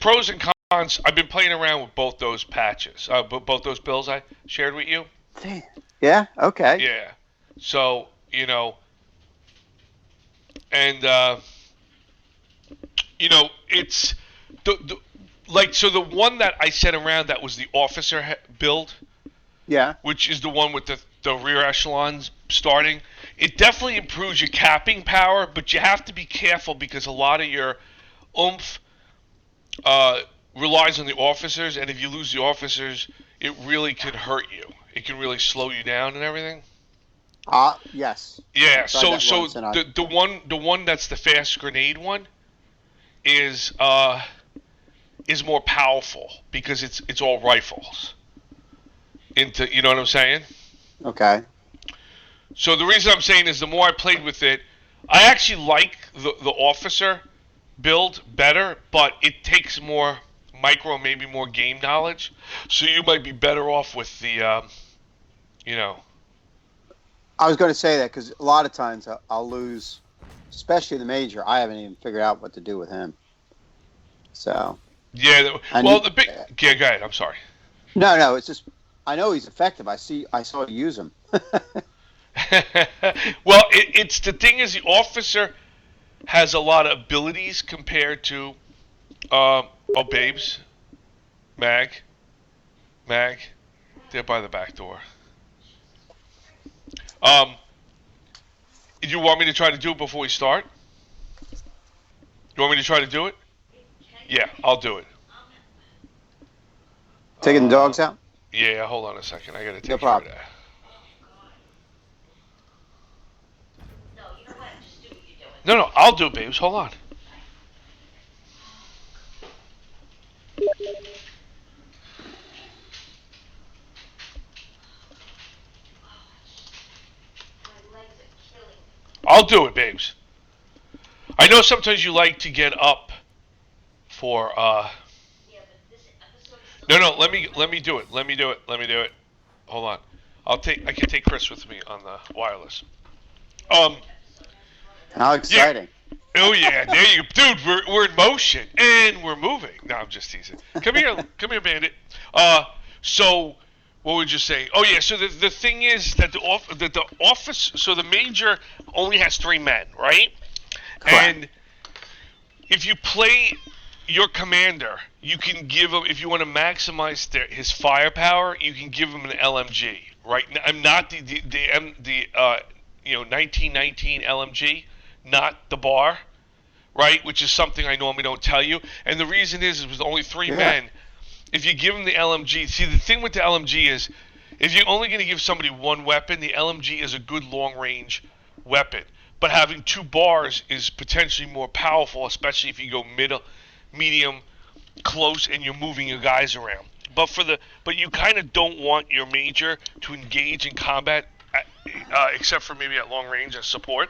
pros and cons. I've been playing around with both those patches, both those bills I shared with you. Yeah. Okay. Yeah. So and it's the like so the one that I sent around that was the officer build, Yeah. which is the one with the rear echelons starting. It definitely improves your capping power, but you have to be careful because a lot of your oomph uh, relies on the officers, and if you lose the officers, it really could hurt you. It can really slow you down and everything. Yes. I Yeah, tried so that so once, and I. the one that's the fast grenade one is is more powerful because it's all rifles. Into, you know what I'm saying? Okay. So the reason I'm saying is the more I played with it, I actually like the officer build better, but it takes more micro, maybe more game knowledge. So you might be better off with the, you know. I was going to say that because a lot of times I'll lose, especially the major. I haven't even figured out what to do with him. So Yeah, I well, need. the big. Yeah, go ahead. I'm sorry. No. It's just I know he's effective. I saw you use him. Well, it's the thing is the officer has a lot of abilities compared to oh babes, Mag, Mag, they're by the back door. Um, you want me to try to do it before we start? You want me to try to do it? Yeah, I'll do it. Taking the Uh, dogs out. yeah, hold on a second. I gotta No take care of problem. that. No, no, I'll do it, babes. Hold on. I'll do it, babes. I know sometimes you like to get up for no, no. Let me do it. Let me do it. Let me do it. Hold on. I can take Chris with me on the wireless. Um. How Yeah. exciting! Oh yeah. There you, dude. We're in motion and we're moving. No, I'm just teasing. Come here, Bandit. So what would you say? Oh yeah. So the thing is that the office. So the major only has 3 men, right? Correct. And if you play your commander, you can give him, if you want to maximize his firepower, you can give him an LMG. Right? I'm not the 1919 LMG, not the bar, right? Which is something I normally don't tell you. And the reason is with only three Yeah. men. If you give him the LMG, see the thing with the LMG is, if you're only going to give somebody one weapon, the LMG is a good long range weapon. But having 2 bars is potentially more powerful, especially if you go medium, close, and you're moving your guys around. But you kind of don't want your major to engage in combat, except for maybe at long range as support.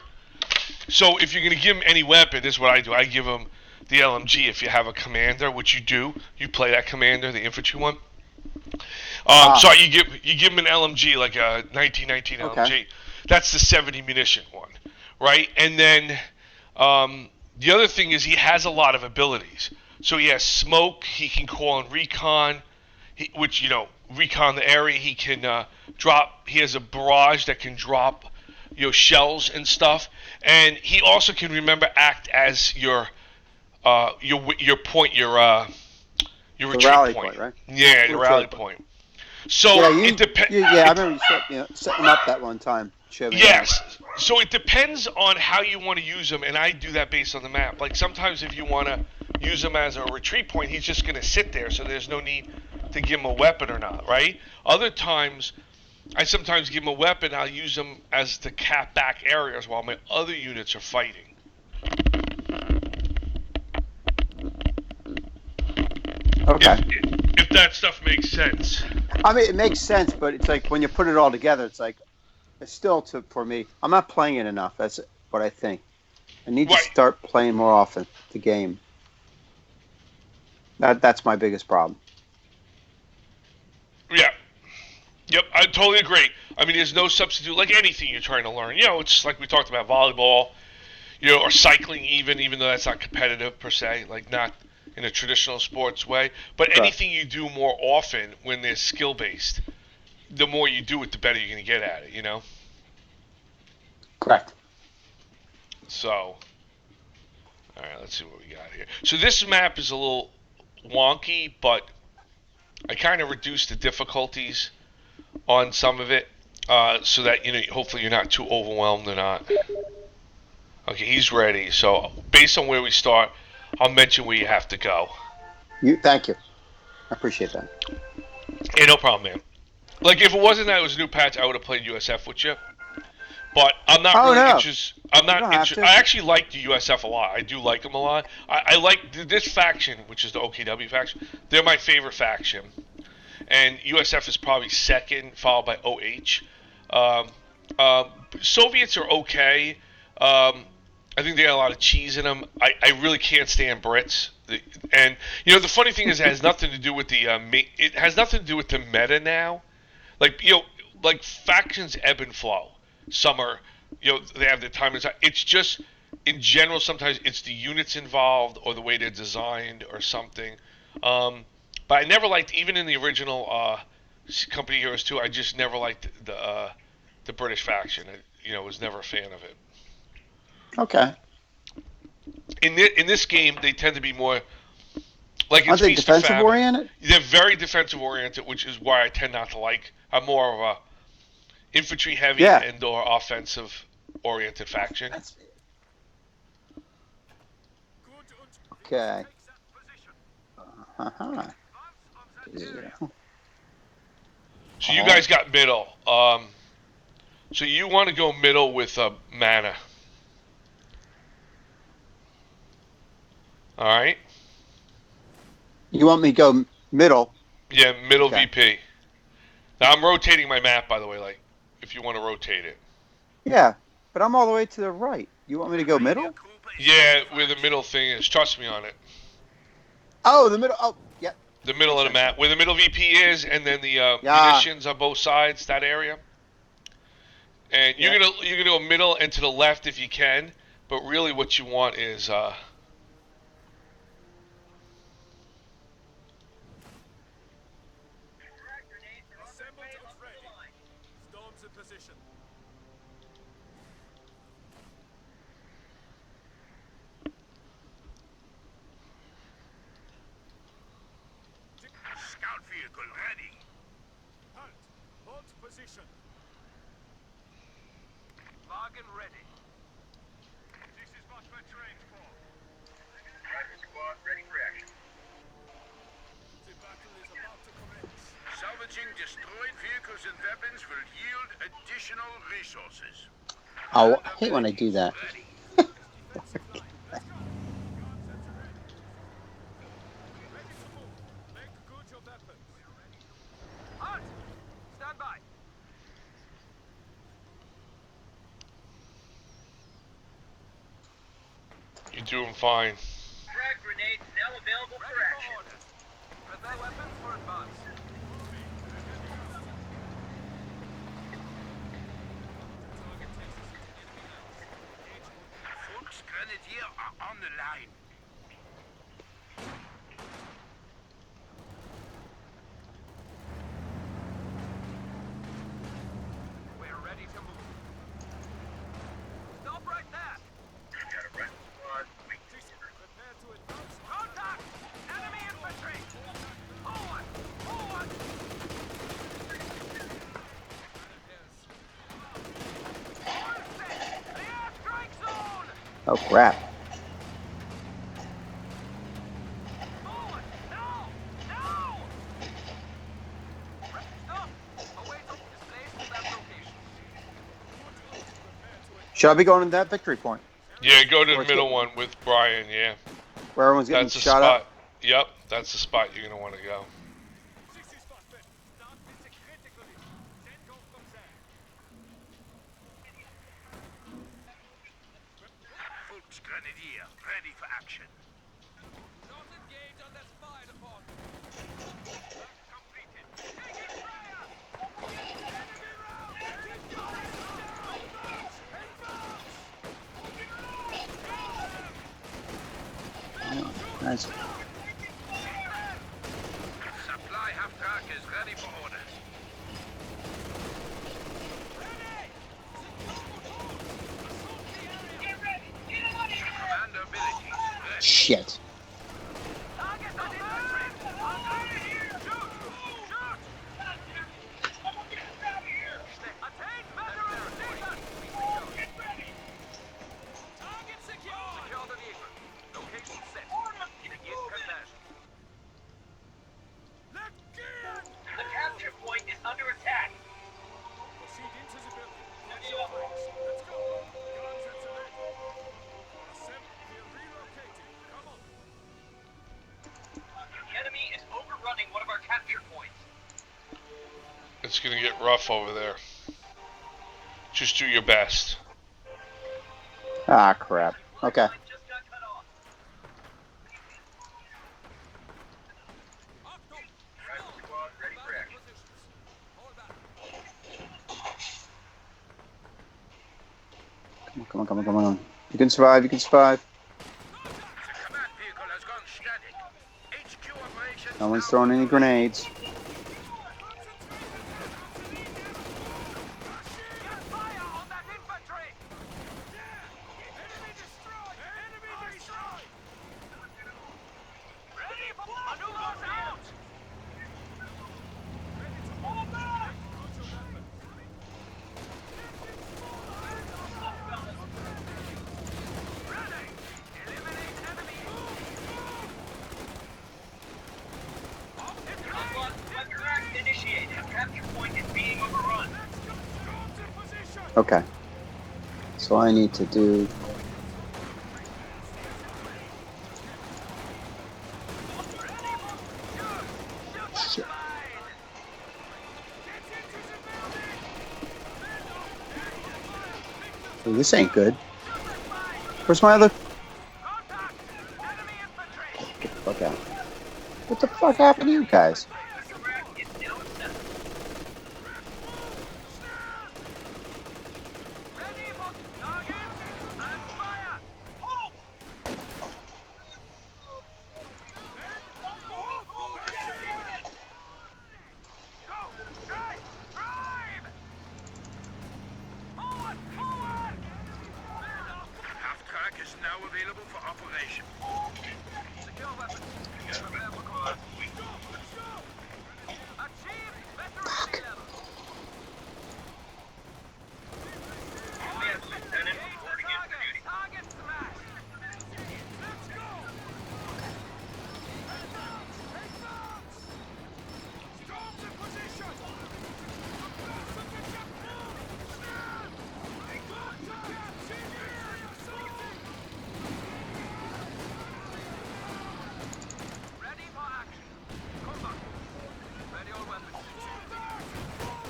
So if you're going to give him any weapon, this is what I do. I give him the LMG if you have a commander, which you do. You play that commander, the infantry one. So you give him an LMG, like a 1919 Okay. LMG. That's the 70 munition one, right? And then the other thing is he has a lot of abilities. So he has smoke. He can call in recon, which recon the area. He can drop. He has a barrage that can drop shells and stuff. And he also can remember act as your point, your The retreat rally point. point, right? Yeah, The your rally retreat point. point. So Yeah, it depends. yeah, I remember setting up that one time. Showed me how. Yes. So it depends on how you want to use him, and I do that based on the map. Like sometimes if you want to use him as a retreat point, he's just going to sit there, so there's no need to give him a weapon or not, right? Other times, I sometimes give him a weapon. I'll use him as to cap back areas while my other units are fighting. Okay. If that stuff makes sense. I mean, it makes sense, but it's like when you put it all together, it's like it's still for me. I'm not playing it enough. That's what I think. I need to Right. start playing more often the game. That's my biggest problem. Yeah. Yep, I totally agree. I mean, there's no substitute, like anything you're trying to learn. It's like we talked about volleyball, or cycling even though that's not competitive per se. Like not in a traditional sports way. But Correct. anything you do more often when they're skill based, the more you do it, the better you're going to get at it. You know. Correct. So, all right, let's see what we got here. So this map is a little wonky, but I kind of reduced the difficulties on some of it, so that hopefully you're not too overwhelmed or not. Okay, he's ready. So based on where we start, I'll mention where you have to go. Thank you. I appreciate that. Hey, no problem, man. Like if it wasn't that it was a new patch, I would have played USF with you. But I'm not really interested. I'm not interested. I actually like the USF a lot. I do like them a lot. I like this faction, which is the OKW faction. They're my favorite faction. And USF is probably second, followed by OH. Soviets are okay. I think they got a lot of cheese in them. I really can't stand Brits. And the funny thing is, it has nothing to do with the it has nothing to do with the meta now. Like factions ebb and flow. Some are, they have their time. It's just in general. Sometimes it's the units involved or the way they're designed or something. But I never liked, even in the original Company Heroes 2, I just never liked the British faction. I was never a fan of it. Okay. In this game, they tend to be more like Aren't they defensive oriented? They're very defensive oriented, which is why I tend not to like. I'm more of a infantry heavy and or offensive oriented faction. Okay. Uh-huh. Yeah. So you guys got middle. So you want to go middle with mana. All right. You want me to go middle? Yeah, middle VP. Now I'm rotating my map, by the way. Like, if you want to rotate it. Yeah, but I'm all the way to the right. You want me to go middle? Yeah, where the middle thing is. Trust me on it. Oh, the middle. Oh, yeah. The middle of the map, where the middle VP is, and then the munitions on both sides. That area. And you're gonna go middle and to the left if you can, but really what you want is Scout vehicle ready. Hold position. Wagen ready. This is what we're trained for. Private squad ready for action. The battle is about to commence. Salvaging destroyed vehicles and weapons will yield additional resources. Oh, I hate when I do that. you're doing fine. Frag grenade now available for action. Prepare weapons for advance. Volksgrenadier are on the line. We're ready to move. Stop right there. Got a red squad. Prepare to advance. Contact! Enemy infantry! Forward! Forward! The airstrike zone! Oh, crap. Forward! Now! Now! Stop! Await displays to that location. Should I be going to that victory point? Yeah, go to the middle one with Brian. Yeah, Where everyone's getting that's the shot spot. up? Yep, that's the spot you're gonna want to go. Volksgrenadier, ready for action. Not engage unless fired upon. Completed. Taking fire! Enemy round! Nice. Half track is ready for orders. Commander abilities ready. Shit. Target on infantry. Shoot! Shoot! Attain matter of station. Get ready. Target secure. Secure the vehicle. Location set. Begin conversion. The capture point is under attack. Proceed into the building. Let's go. Guns at the ready. Assemble. We're relocating. Come on. The enemy is overrunning one of our capture points. It's gonna get rough over there. Just do your best. Ah, crap. Okay. Line just got cut off. Traffic squad ready for action. Hold back. Come on, come on, come on. You can survive, you can survive. The command vehicle has gone static. HQ operations. No one's now throwing any underway. grenades. Get fire on that infantry! Enemy destroyed! Enemy destroyed! Ready for maneuvers out! Ready to fall back! Ready! Eliminate enemy! Squad, weapon rack initiated. Capture point is being overrun. Okay. So I need to do... Shit. Hey, this ain't good. Where's my other... Contact! Enemy infantry! Get the fuck out. What the fuck happened to you guys? Weapon rack is now accessible. Ready for target and fire! Go! Drive! Drive! Forward! Forward! Half track is now available for operation. Secure weapons. Prepare for combat. Achieve veterancy level. Yes, Lieutenant, reporting in for duty. Target smash! Let's go! Advance! Storm to position! Ready for action. Combat. Ready all weapons.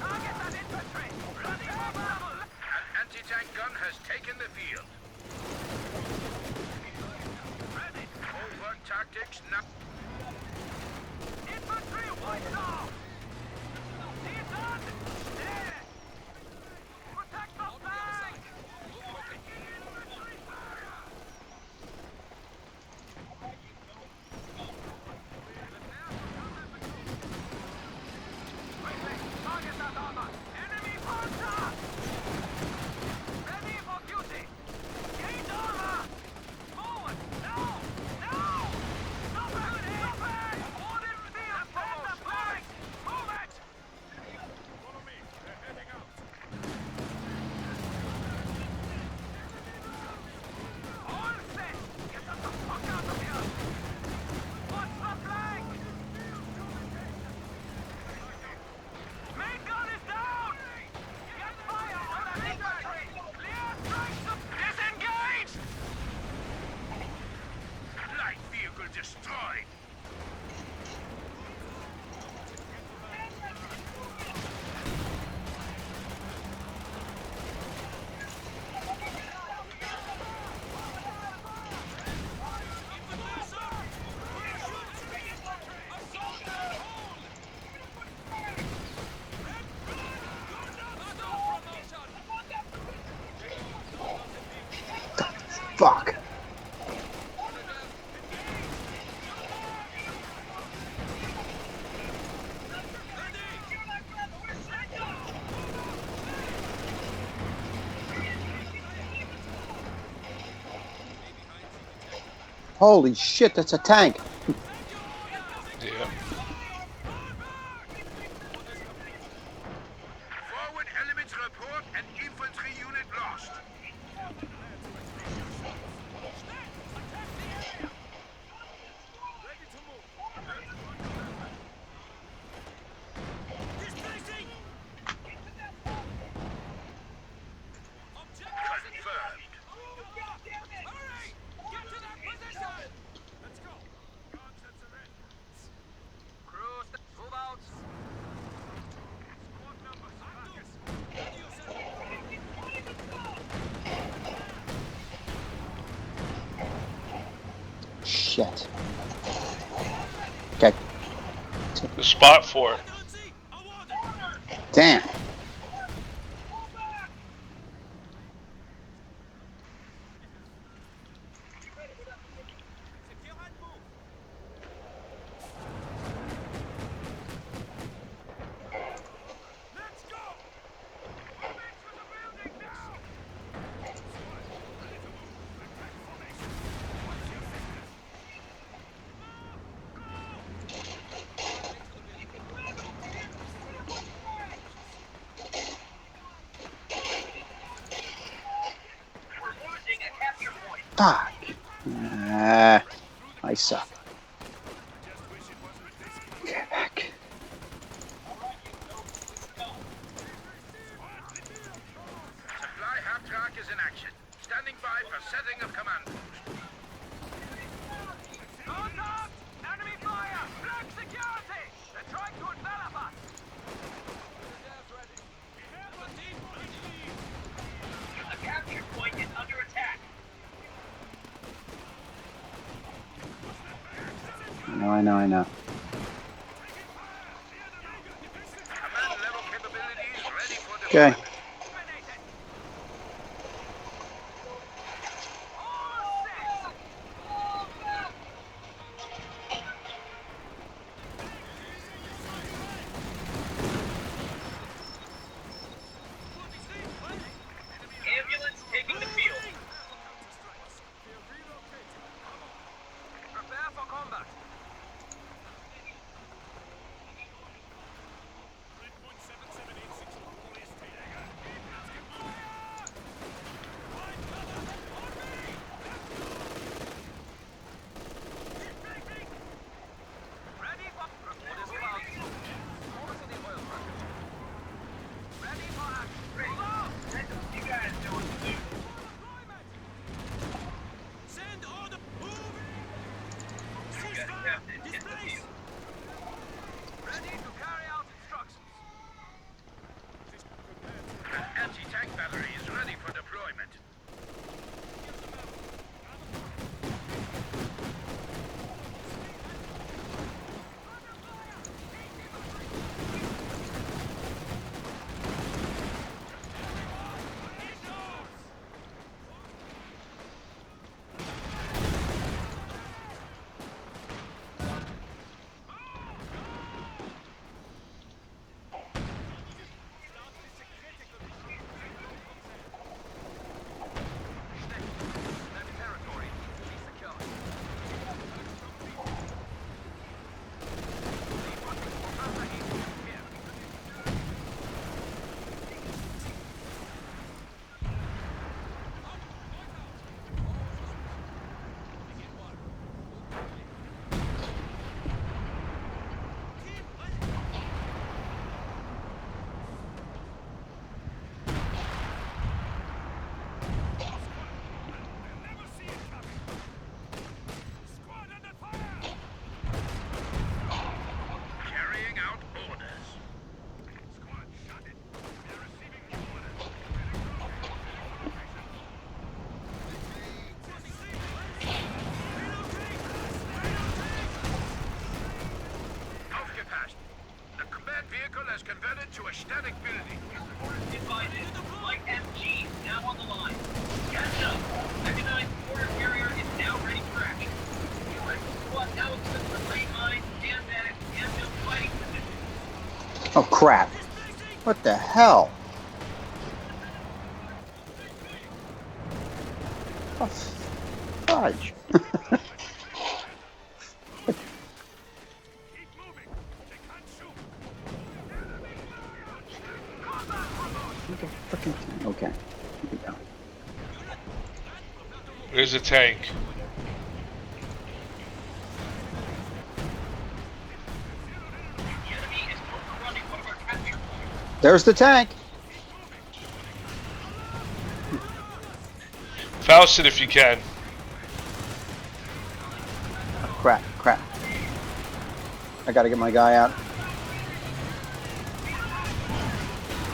Target that infantry! Ready for battle! An anti-tank gun has taken the field. Ready. Overt tactics now. Infantry wiped off! He's on! There! Protect the flank! Quickly, target that armor! Enemy Panzer! Ready for duty! Gain armor! Forward! Now! Now! Stop it! Holy shit, that's a tank. Yeah. Forward elements report an infantry unit lost. Ready to move. Displacing! Objective confirmed. Hurry! Get to that position! Let's go. Guns at the ready. Crews, move out. Squad numbers, Marcus. Ready yourself. Shit. Okay. The spot for it. Damn. Let's go! Move into the building now! Ready to move. Attack formation. What's your fitness? We're losing a capture point. Fuck. I suck. Just wish it wasn't this easy. Get back. Supply half-track is in action. Standing by for setting of command. Contact! Enemy fire! Black security! They're trying to envelop us! A capture point is under attack. I know. Command level capabilities ready for Okay. deployment. Eliminated! All set! Ambulance taking the field. Prepare for combat. Ready for report is cloudy. Over to the oil truck. Ready for action. Hello! You guys know what to do. Send order. Moving. You guys have to hit the field. Ready to carry out instructions. An anti-tank battery is ready for deployment. Territory. Be secure. Never see it coming. Squad under fire. Carrying out orders. Squad, shut it. We are receiving new orders. Aufgepasst. The combat vehicle has converted to a static building. Divided. Light MG now on the line. Catch up. Mechanized border carrier is now ready for action. Squad now equipped with lane mines, jam bags, and no fighting positions. Oh crap. What the hell? Oh, fudge. Freaking okay. Here we go. There's a tank. The enemy is overrunning one of our capture points. There's the tank. Faust it if you can. Oh, crap, crap. I gotta get my guy out.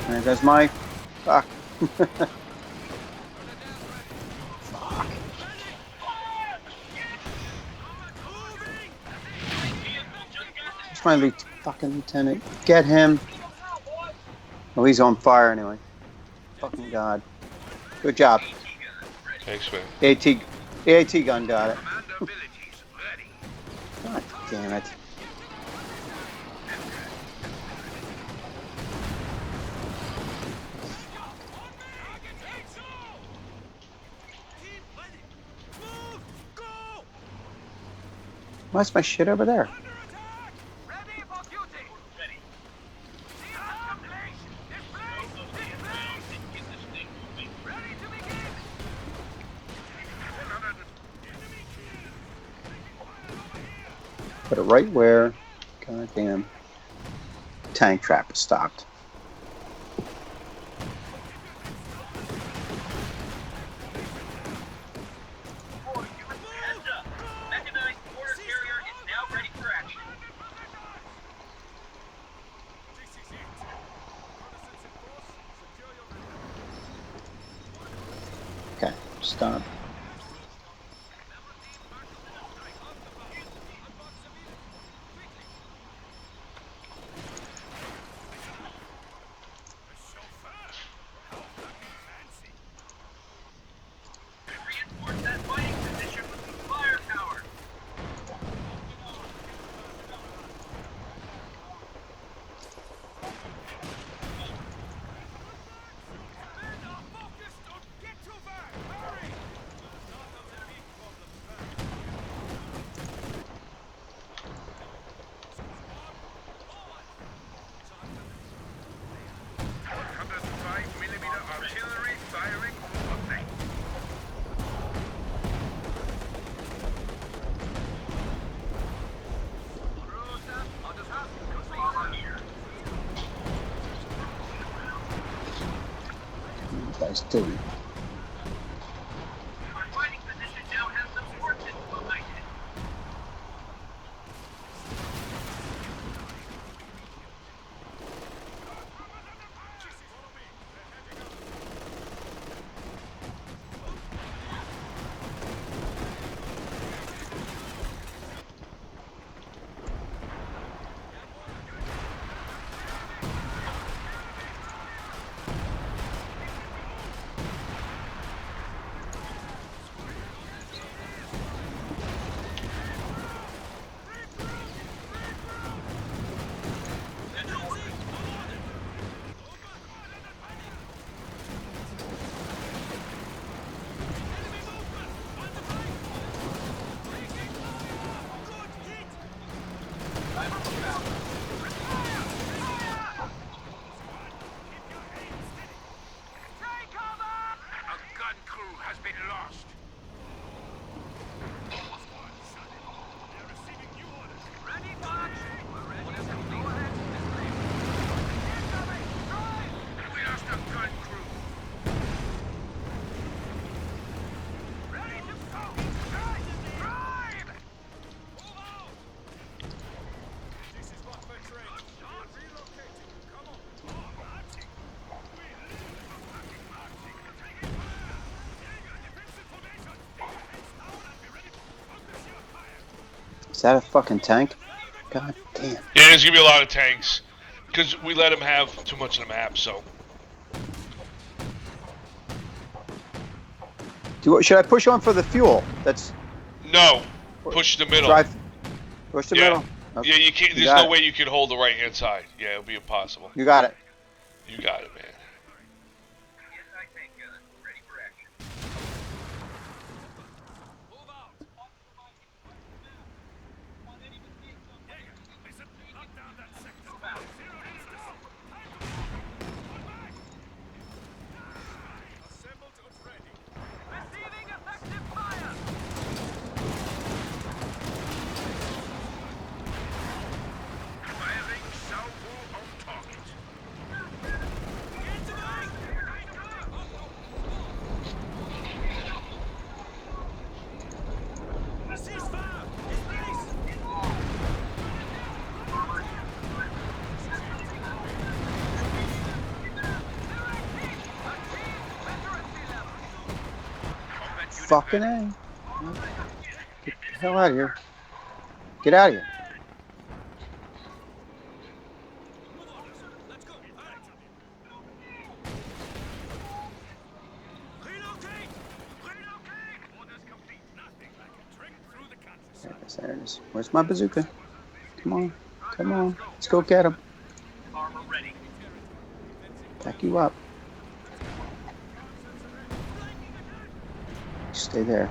There goes my... Fuck. Fuck. Just my fucking lieutenant. Get him. Oh, he's on fire anyway. Fucking God. Good job. Thanks, man. The AT gun got it. Commander abilities ready. God damn it. Why's my shit over there? Ready for duty. Ready. Ready to begin. Put it right where goddamn tank trap is stopped. Heads up. Mechanized border carrier is now ready for action. This is it. Reconnaissance in force. Secure your Okay, stop. Reinforce that fighting position with some firepower. artillery firing full effect. You guys do. Our fighting position now has some forces behind it. A gun crew has been lost. Ready for action. We're ready to go ahead. We lost a gun crew. Ready to go. Drive! This is what we're trained. Start relocating. Come on. Is that a fucking tank? God damn. Yeah, there's gonna be a lot of tanks because we let them have too much of the map. So Should I push on for the fuel? That's no, push the middle. drive. Push the Yeah. middle. Yeah, you can't. There's got no it. way you could hold the right hand side. Yeah, it'll be impossible. You got it. You got it, man. Anti-tank gun ready for action. Move out. Listen, lock down that sector. Zero distance. Fucking A. Get the hell out of here. Get out of here. There it is. Where's my bazooka? Come on. Come on. Let's go get him. Armor ready. Back you up. Stay there.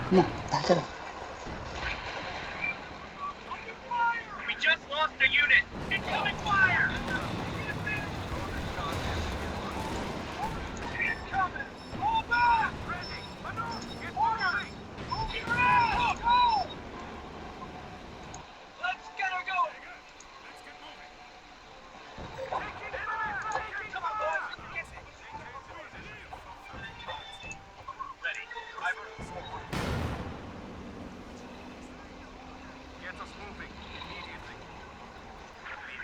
Come on. Back it up. We just lost a unit. Incoming fire! Incoming! Hold back! Ready! Get order! Moving around! Go! Let's get her going! Come on, boys! Ready. Driver forward. Get us moving immediately.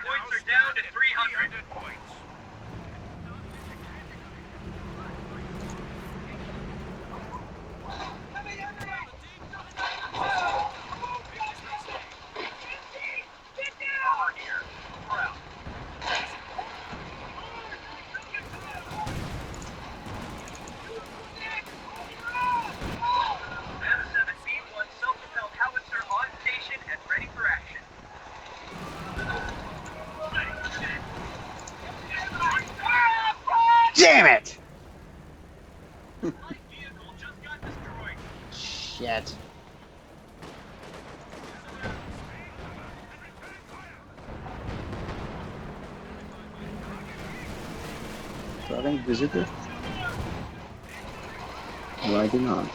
Points are down to 300. Points. Armor here. We're out. M7B1 self-propelled howitzer on station and ready for action. Damn it! Light vehicle just got destroyed. Shit. Do I have any bazooka? No, I do not.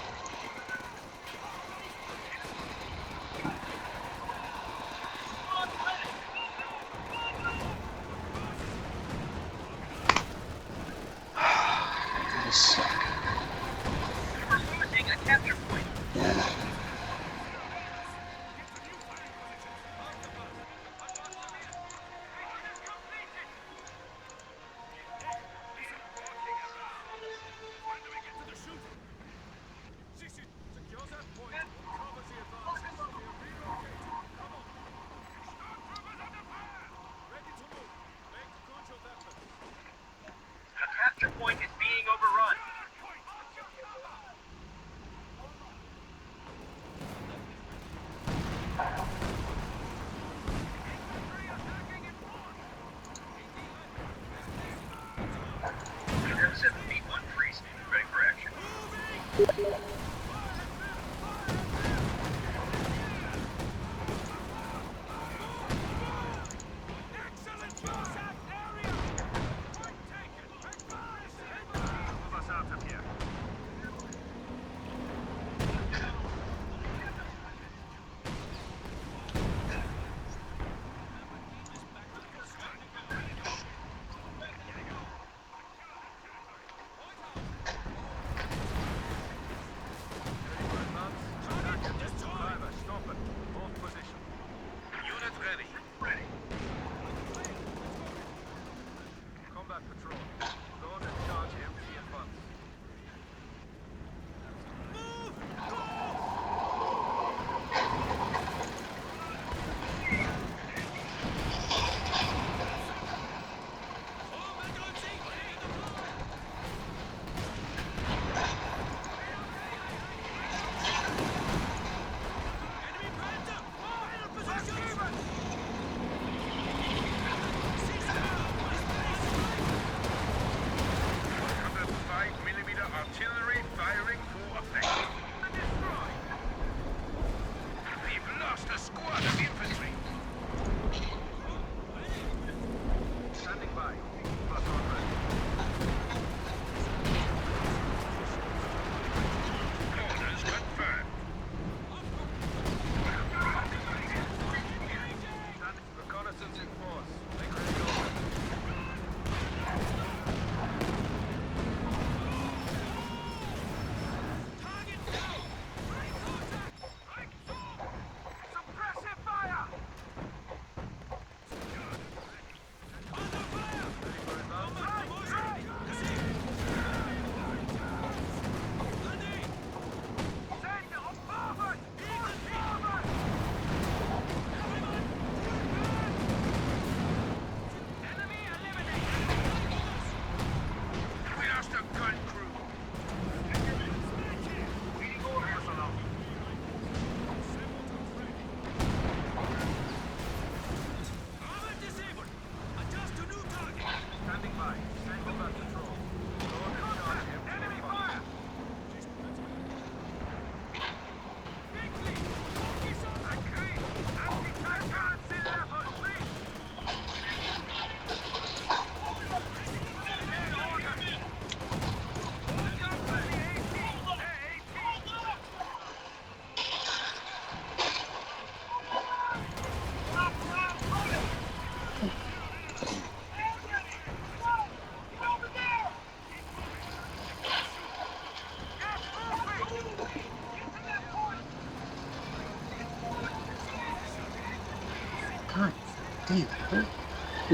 This suck. We're losing a capture point. Yeah. Secure that point. Cover the advances. Ready to move. Make crucial weapons. The capture point is being overrun. M7B1 priest, ready for action. Move us out of here. Driver, stop it. Hold position. Unit ready. Ready. Combat patrol. Load and charge MG advance.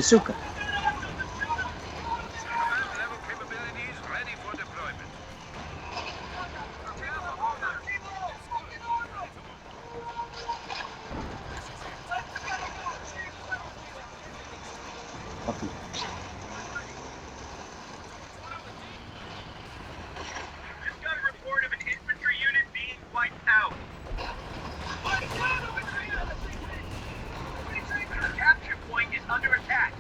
Isuka. Command level capabilities ready for deployment. Fucking Just got a report of an infantry unit being wiped out. The capture point is under attack.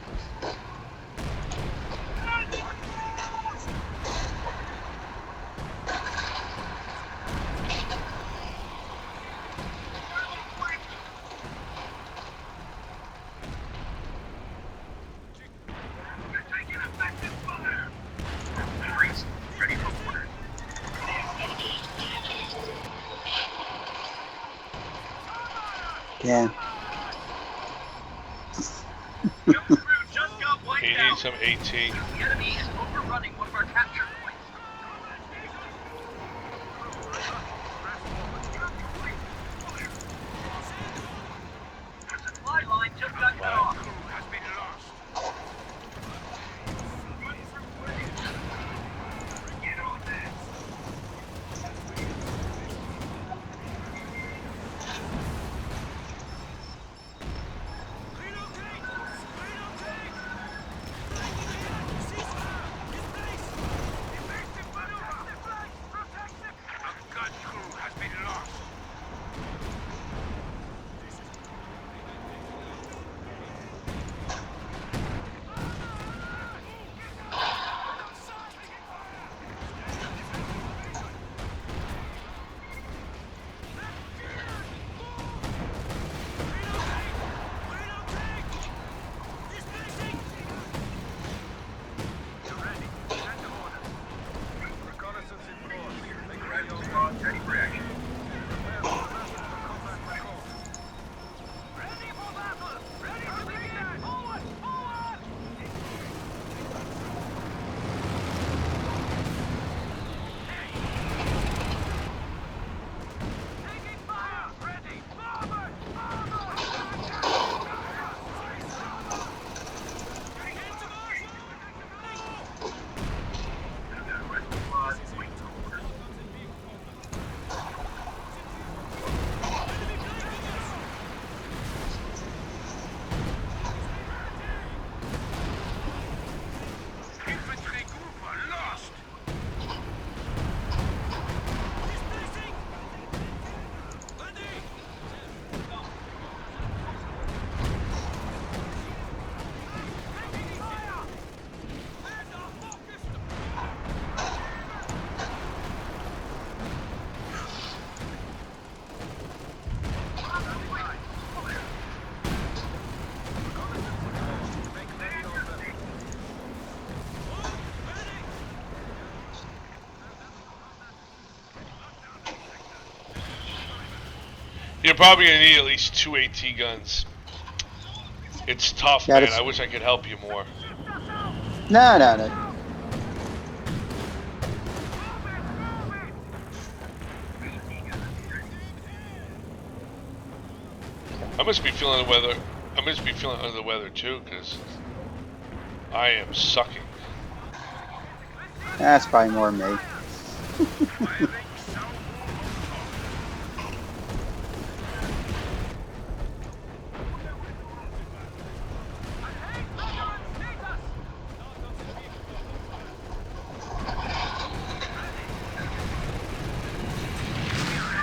Ready for orders. yeah. Jump crew just got wiped He out. needs some AT. The enemy is overrunning one of our capture points. The supply line just got cut off. Crew has been lost. Get on that. A gun crew has been lost. You're ready. Send orders. Reconnaissance in force. Make ready on guard. Ready for action. Prepare for combat recall. Ready for battle! Ready to begin! Forward! Forward! Taking fire! Ready! Forward! Infantry group are lost! You're probably gonna need at least 2 AT guns. It's tough, Yeah, man. that's- I wish I could help you more. No. I must be feeling the weather. I must be feeling under the weather too, because I am sucking. That's probably more me. We're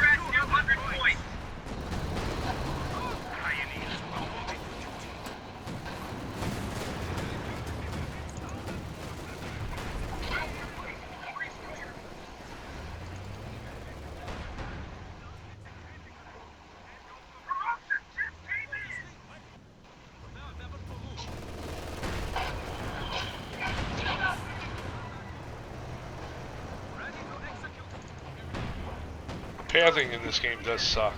at 200 points. Pathing in this game does suck.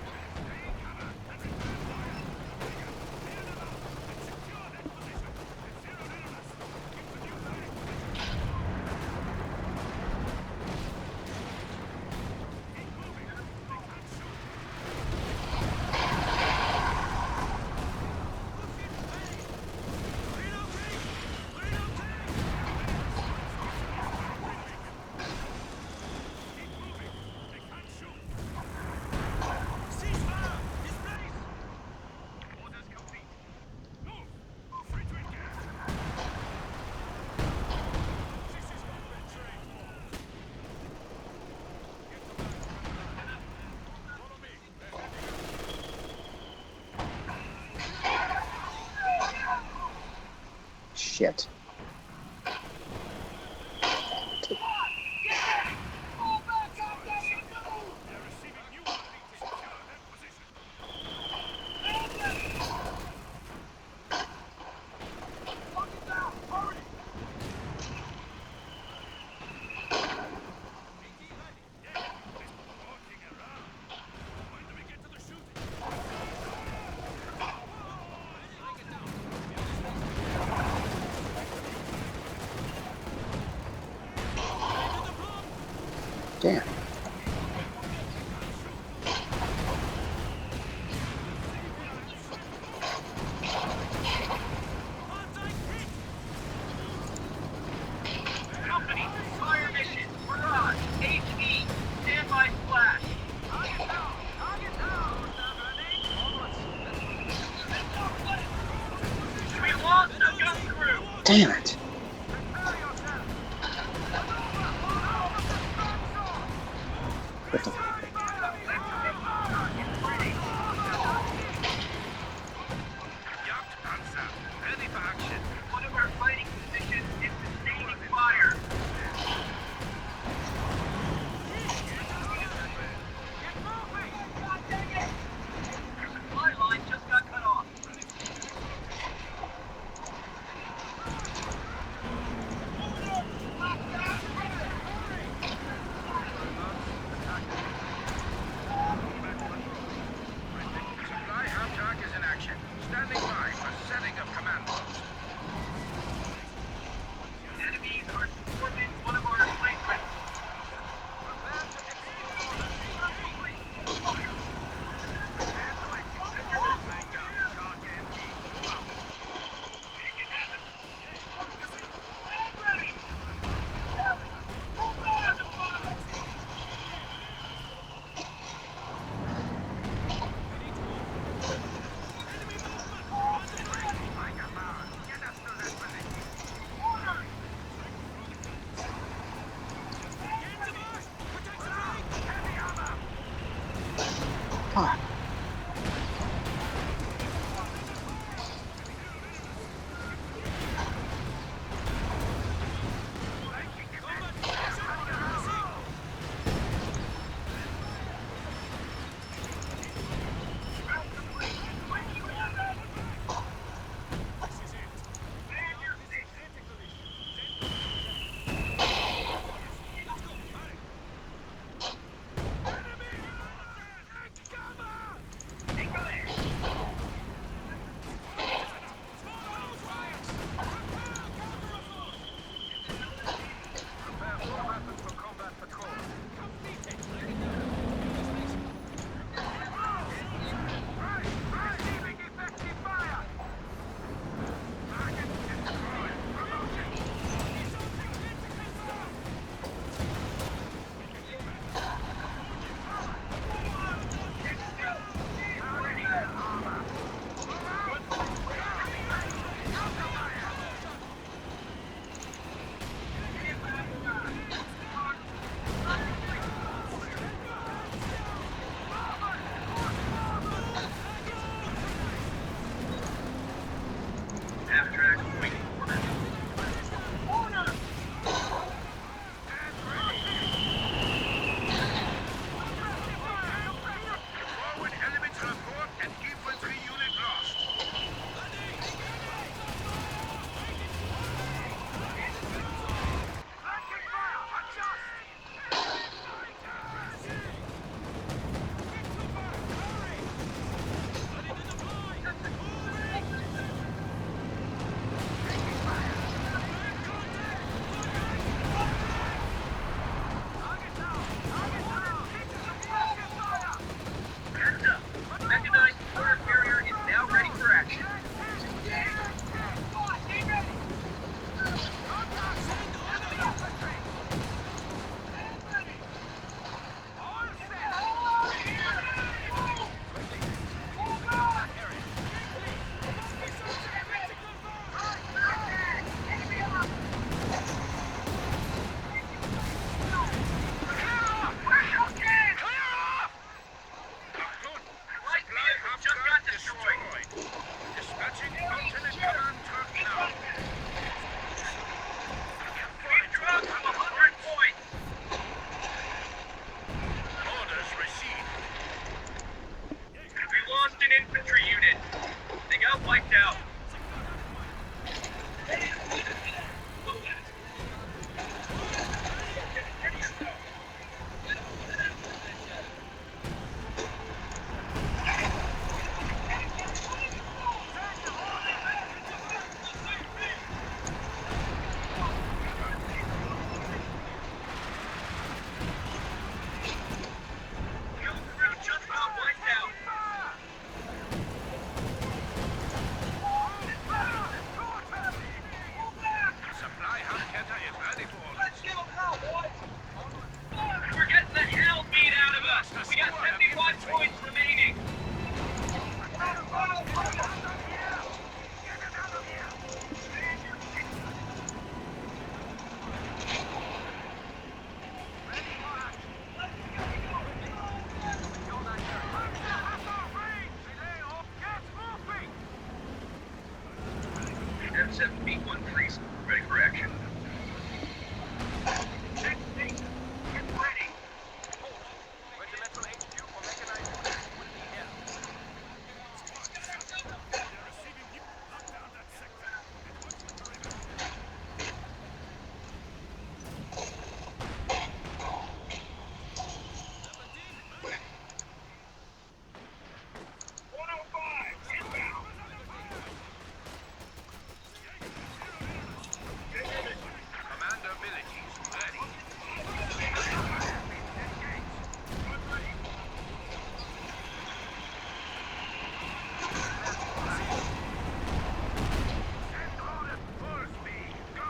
Shit. They're receiving new warning to secure that position. Lock it down! Hurry! AT ready. Yeah, quit walking around. When do we get to the shooting? Bring it down. Damn. Company, fire mission, barrage, HE, standby splash. We lost a gun crew. Damn it. What the Jagdpanzer, ready for action. One of our fighting positions is sustaining fire. Supply line just got cut off. 7B13, ready for action. Next station, get ready. Regimental HQ for mechanized units will be here. Commander abilities ready. Send orders full speed. Go.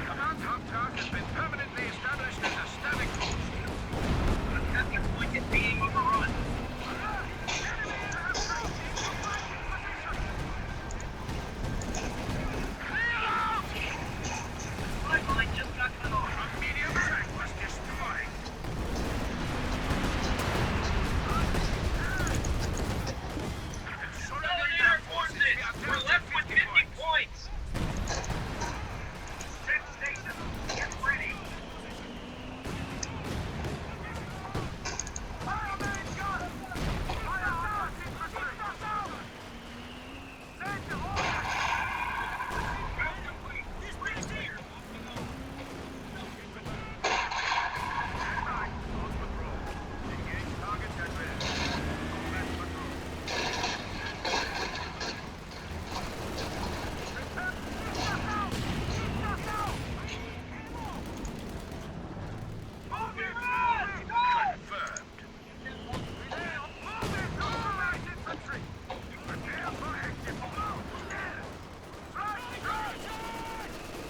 Command hub task has been permanently established as a static post. The capture point is being overrun. Pipeline just got cut off. A medium tank was destroyed. Southern Air Forces, we're left with 50 points. Set station. Get ready. Fire main gun. Fire down. Send orders. Well complete. He's pretty clear. Right. Close patrol. Engage targets at ready. Combat patrol. Confirmed. Infantry. Prepare for active blow.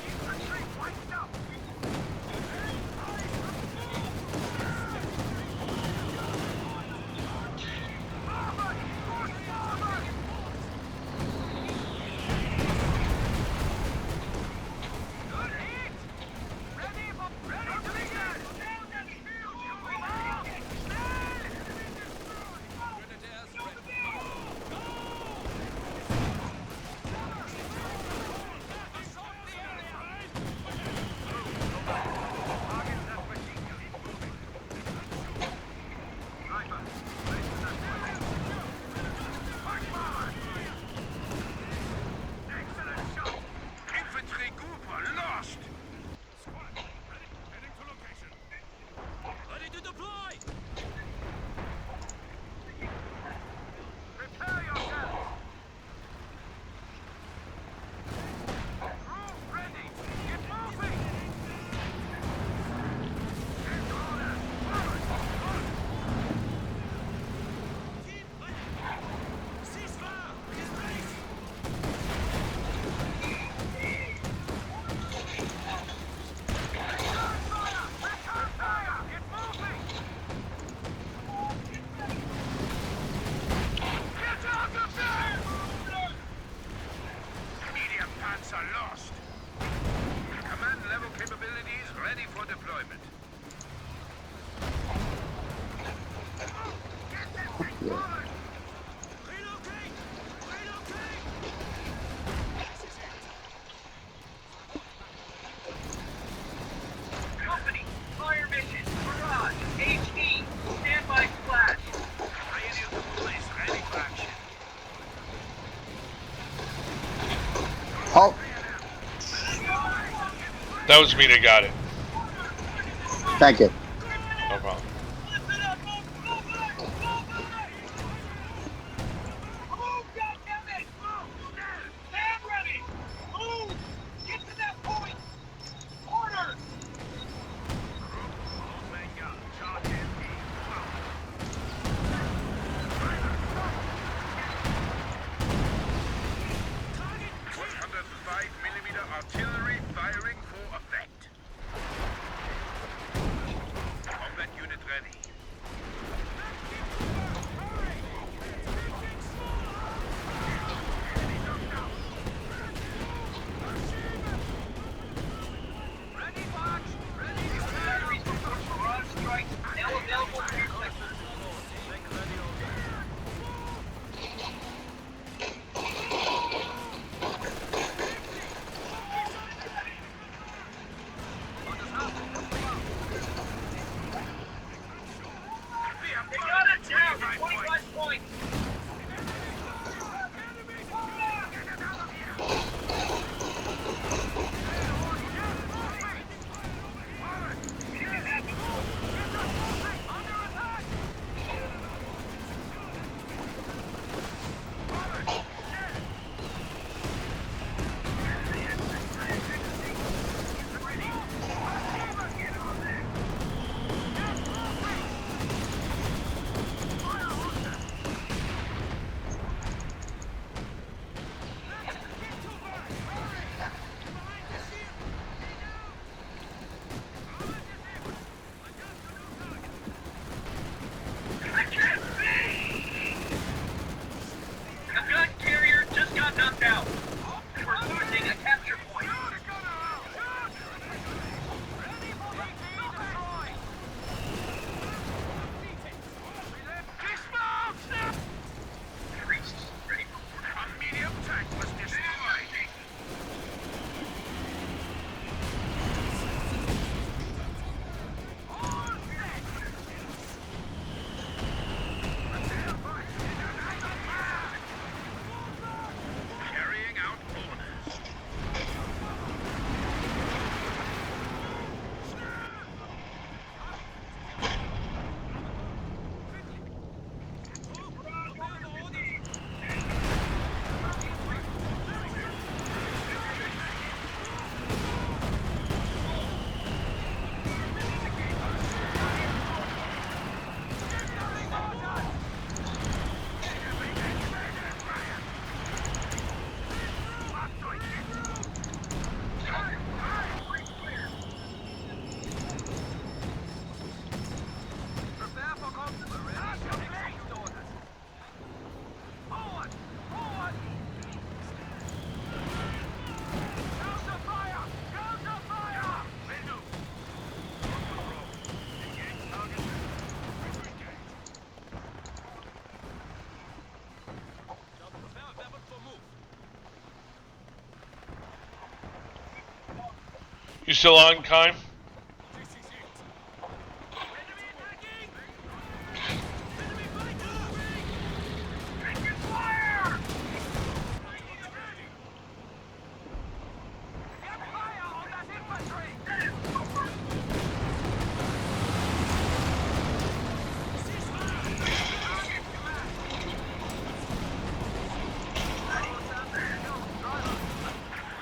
Infantry wiped out. Forward! Push forward! Good hit! Ready to begin! Down that field, you Excellent shot! Infantry Cooper lost! Squad, ready? Heading to location. Ready to deploy! Prepare yourselves! Crew ready! Get moving! Send orders! Forward! Ceasefire! Disgrace! Return fire! Return fire! Get moving! Get out of there! Medium panzer lost. Command level capabilities ready for deployment. Get them forward! Relocate! Relocate! Company, fire mission, barrage, HE, standby splash. Radio to police ready for action. Halt. That was me that got it. Thank you. No problem. Move, goddammit! Stand ready! Move! Get to that point! Order! Omega, charge MP. 105mm artillery firing for effect. Combat unit ready. Ready, Fox! Ready! Batteries report barrage strikes, now available for your sector. You still on, Kime? This is it. Enemy attacking! Enemy fighter! Taking fire! Ready. Get fire on that infantry!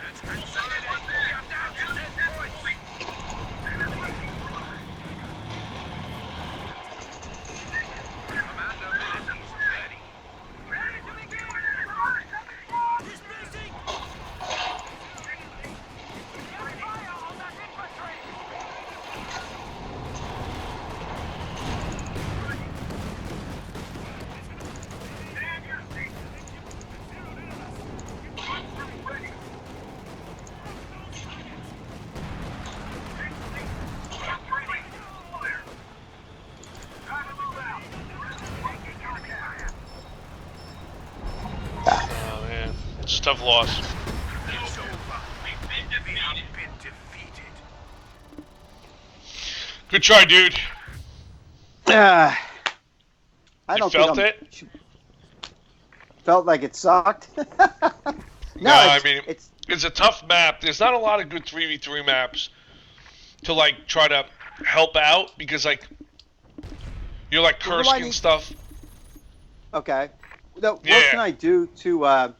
Let's consolidate. We are down to 10 points. Commander abilities ready. Ready to begin! Dismissing! Get fire on that infantry! Stand your seat! Ready! Oh man, it's a tough loss. It's over. We've been defeated. Good try, dude. I You don't felt think it? felt like it sucked. No, I mean it's it's a tough map. There's not a lot of good 3v3 maps to like try to help out because like you're like What do I Kursk and need- stuff. okay. What Yeah. can I do to?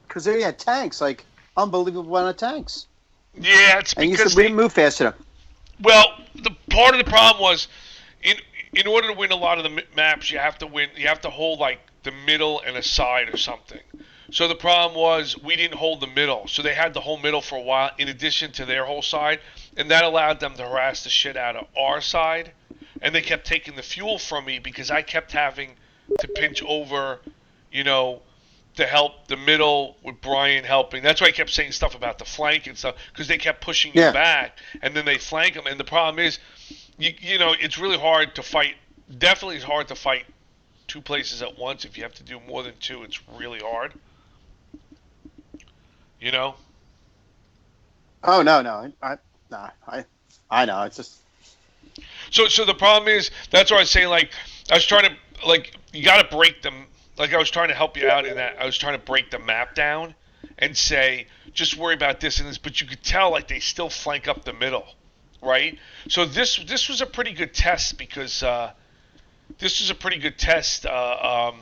Because they had tanks, like unbelievable amount of tanks, Yeah, it's and you because said we they, didn't move fast enough. well, the part of the problem was in order to win a lot of the maps, you have to win. You have to hold like the middle and a side or something. So the problem was we didn't hold the middle, so they had the whole middle for a while, in addition to their whole side, and that allowed them to harass the shit out of our side. And they kept taking the fuel from me because I kept having to pinch over, you know, to help the middle with Brian helping. That's why I kept saying stuff about the flank and stuff because they kept pushing you Yeah. back, and then they flank them. And the problem is, you know, it's really hard to fight. Definitely, it's hard to fight two places at once. If you have to do more than two, it's really hard. You know. Oh no, I know. It's just So the problem is that's why I was saying like I was trying to like you got to break them. Like I was trying to help you out in that I was trying to break the map down and say just worry about this and this, but you could tell like they still flank up the middle, right? So this was a pretty good test because this was a pretty good test of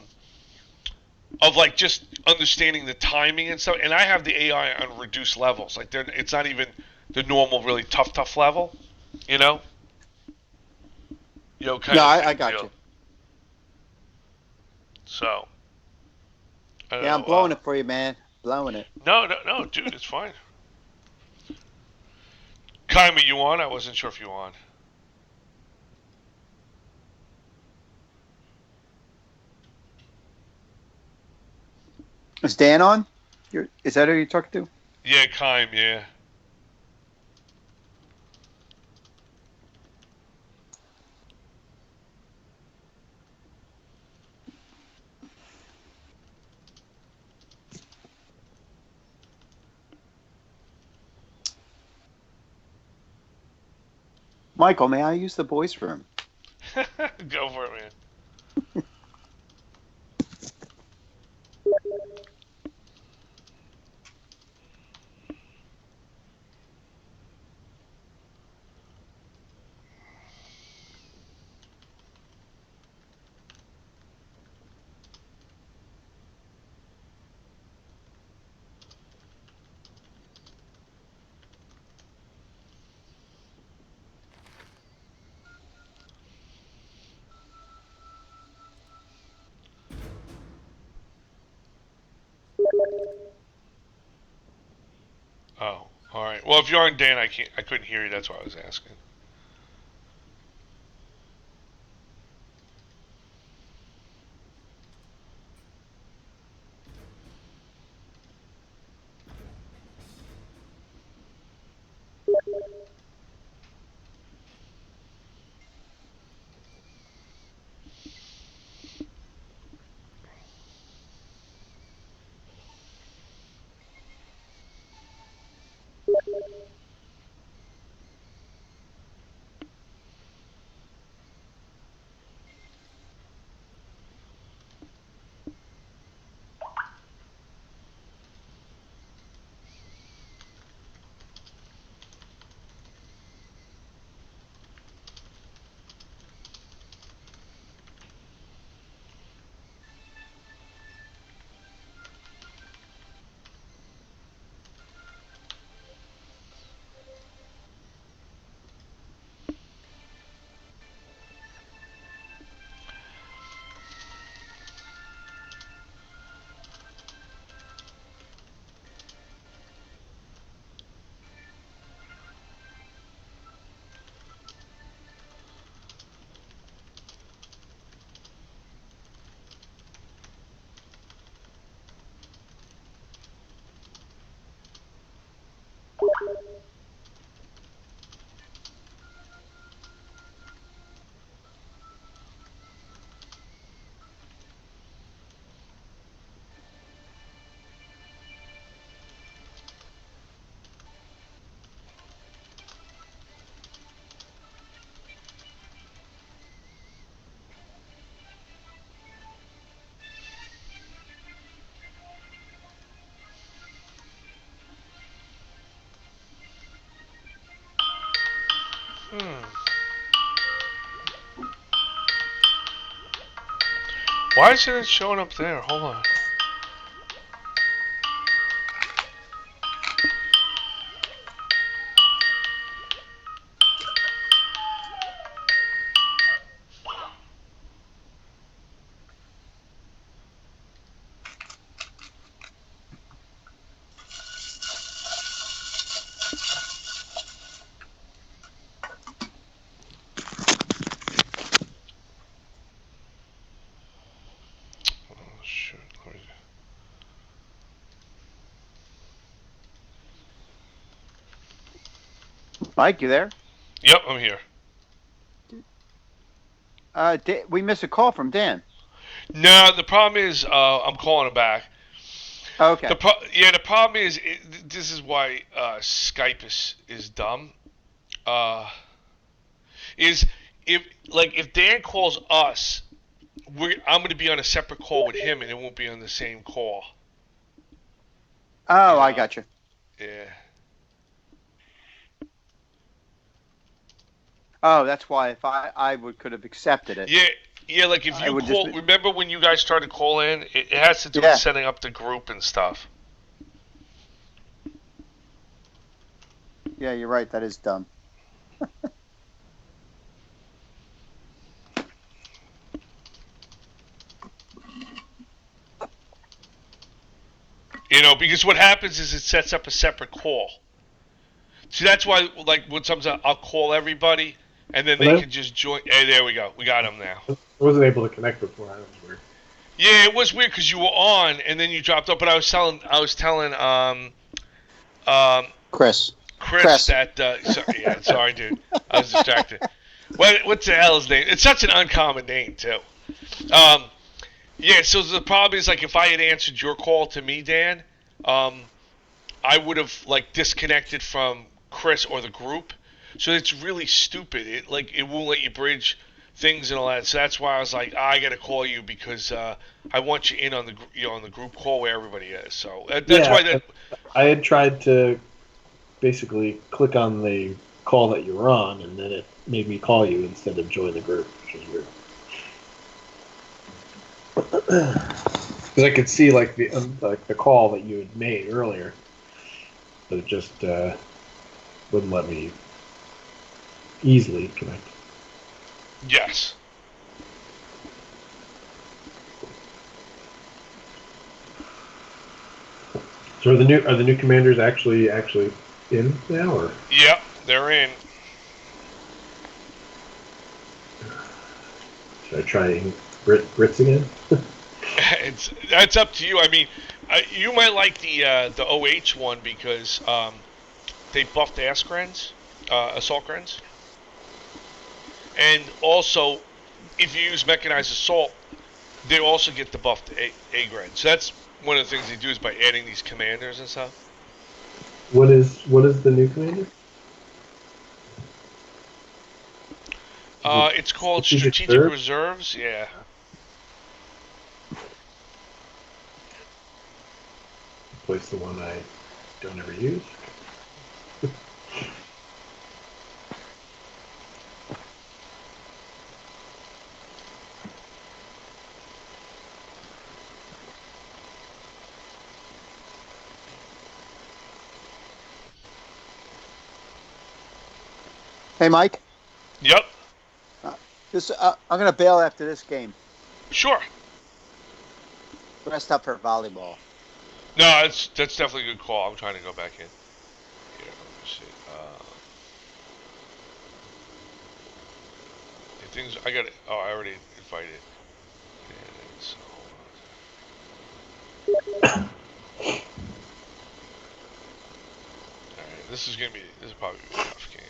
like just understanding the timing and stuff. And I have the AI on reduced levels. Like it's not even the normal really tough level, you know. Kind no. of I thing got deal. you. So. I don't Yeah, I'm know, blowing it for you, man. Blowing it. No, dude, it's fine. Kaima, you on? I wasn't sure if you were on. Is Dan on? Is that who you're talking to? Yeah, Kaim, yeah. Michael, may I use the boys' room? Go for it, man. Oh, all right. Well, if you're on Dan, I couldn't hear you. That's why I was asking. Why isn't it showing up there? Hold on. Oh, shoot. Mike, you there? Yep, I'm here. We missed a call from Dan. No, the problem is I'm calling him back. Okay. The problem is this is why Skype is dumb. Is if Dan calls us, I'm going to be on a separate call with him, and it won't be on the same call. Oh, I got you. Yeah. Oh, that's why if I could have accepted it. Yeah. Like if you call, remember when you guys started calling? It has to do with setting up the group and stuff. Yeah, you're right. That is dumb. Because what happens is it sets up a separate call. See, that's why, like, when sometimes I'll call everybody, and then they can just join. Hey, there we go. We got them now. I wasn't able to connect before. That was weird. Yeah, it was weird because you were on, and then you dropped off. But I was telling Chris that. Sorry, dude. I was distracted. What's the hell his name? It's such an uncommon name too. Yeah. So the problem is, like, if I had answered your call to me, Dan, I would have disconnected from Chris or the group. So it's really stupid. It won't let you bridge things and all that. So that's why I was like, I got to call you because I want you in on the group call where everybody is. So that's why I had tried to basically click on the call that you were on, and then it made me call you instead of join the group, which was weird. Because I could see the call that you had made earlier, but it just wouldn't let me easily connect. Yes. So are the new commanders actually in now, or? Yep, they're in. Should I try Brits again? That's up to you. I mean, you might like the OH one because they buffed assault grens. And also, if you use mechanized assault, they also get the buffed A-Gren. So that's one of the things they do is by adding these commanders and stuff. What is the new commander? It's called Strategic Reserves. Yeah. Replace the one I don't ever use. Hey, Mike. Yep. I'm going to bail after this game. Sure. Rest up for volleyball. No, that's definitely a good call. I'm trying to go back in. Here, let me see. Things I got. Oh, I already invited. And so, all right, this is probably a tough game.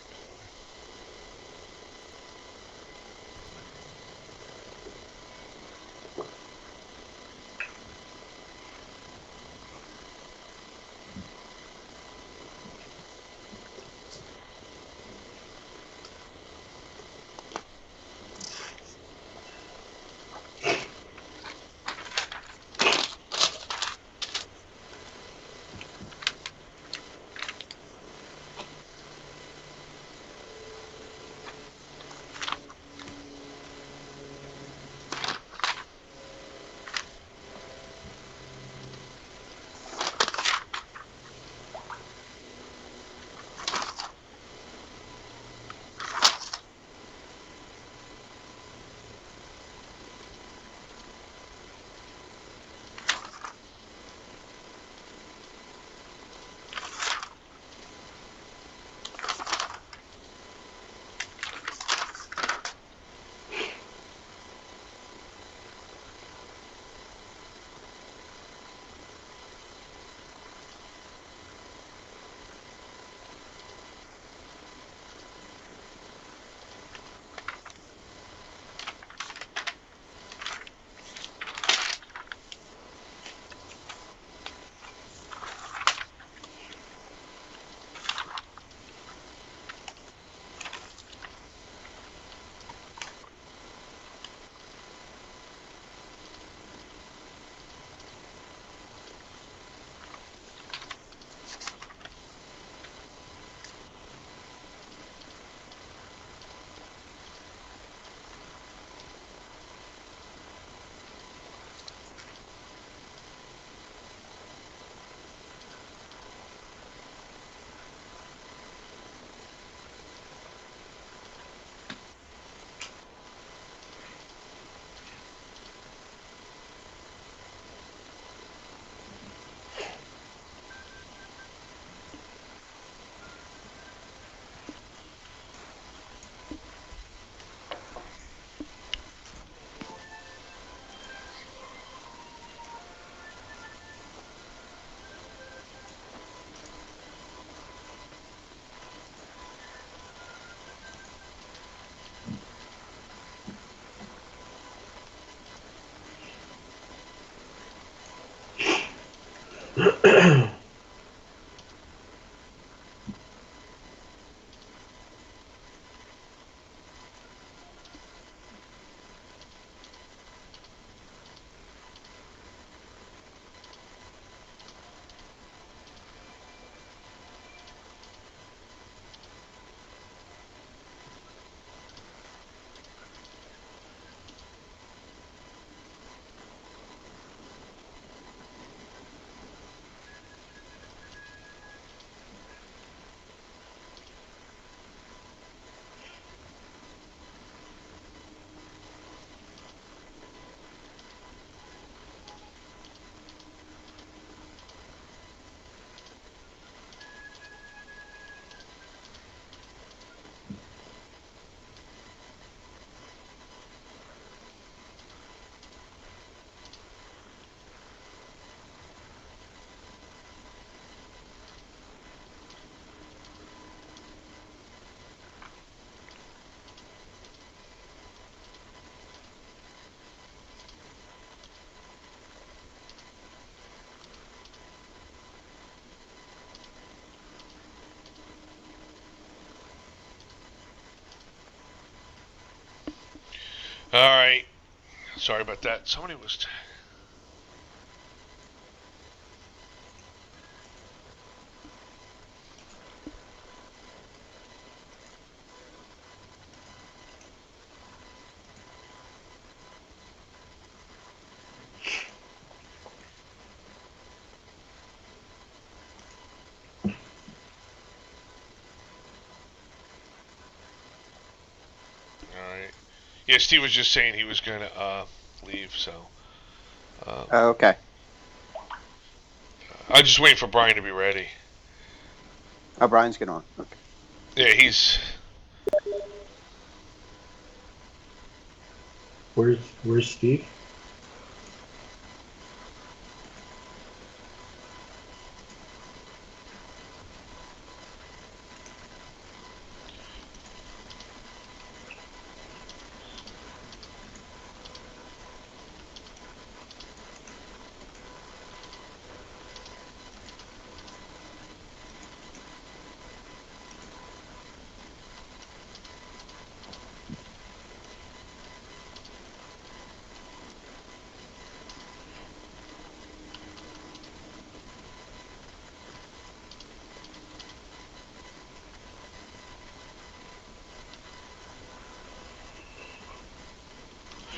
All right. Sorry about that. Somebody was. All right. Yeah, Steve was just saying he was gonna leave, so Oh, okay. I'm just waiting for Brian to be ready. Oh, Brian's getting on. Okay. Yeah, he's. Where's Steve?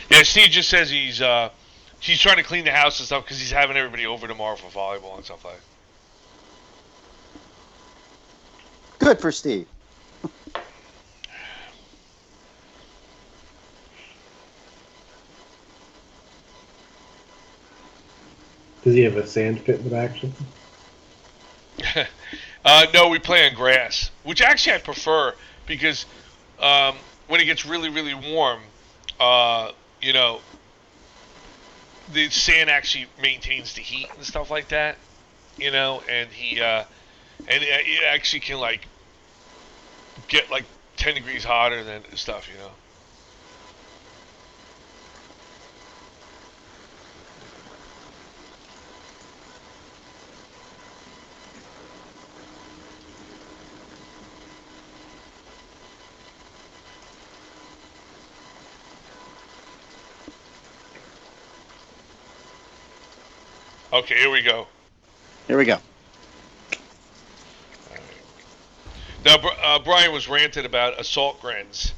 Yeah, Steve just says he's trying to clean the house and stuff because he's having everybody over tomorrow for volleyball and stuff like that. Good for Steve. Does he have a sand pit in the back? No, we play on grass, which actually I prefer because when it gets really, really warm, you know, the sand actually maintains the heat and stuff like that. You know, and it actually can like get like 10 degrees hotter than stuff. You know. Okay, here we go. Here we go. Now, Brian was ranted about assault grens,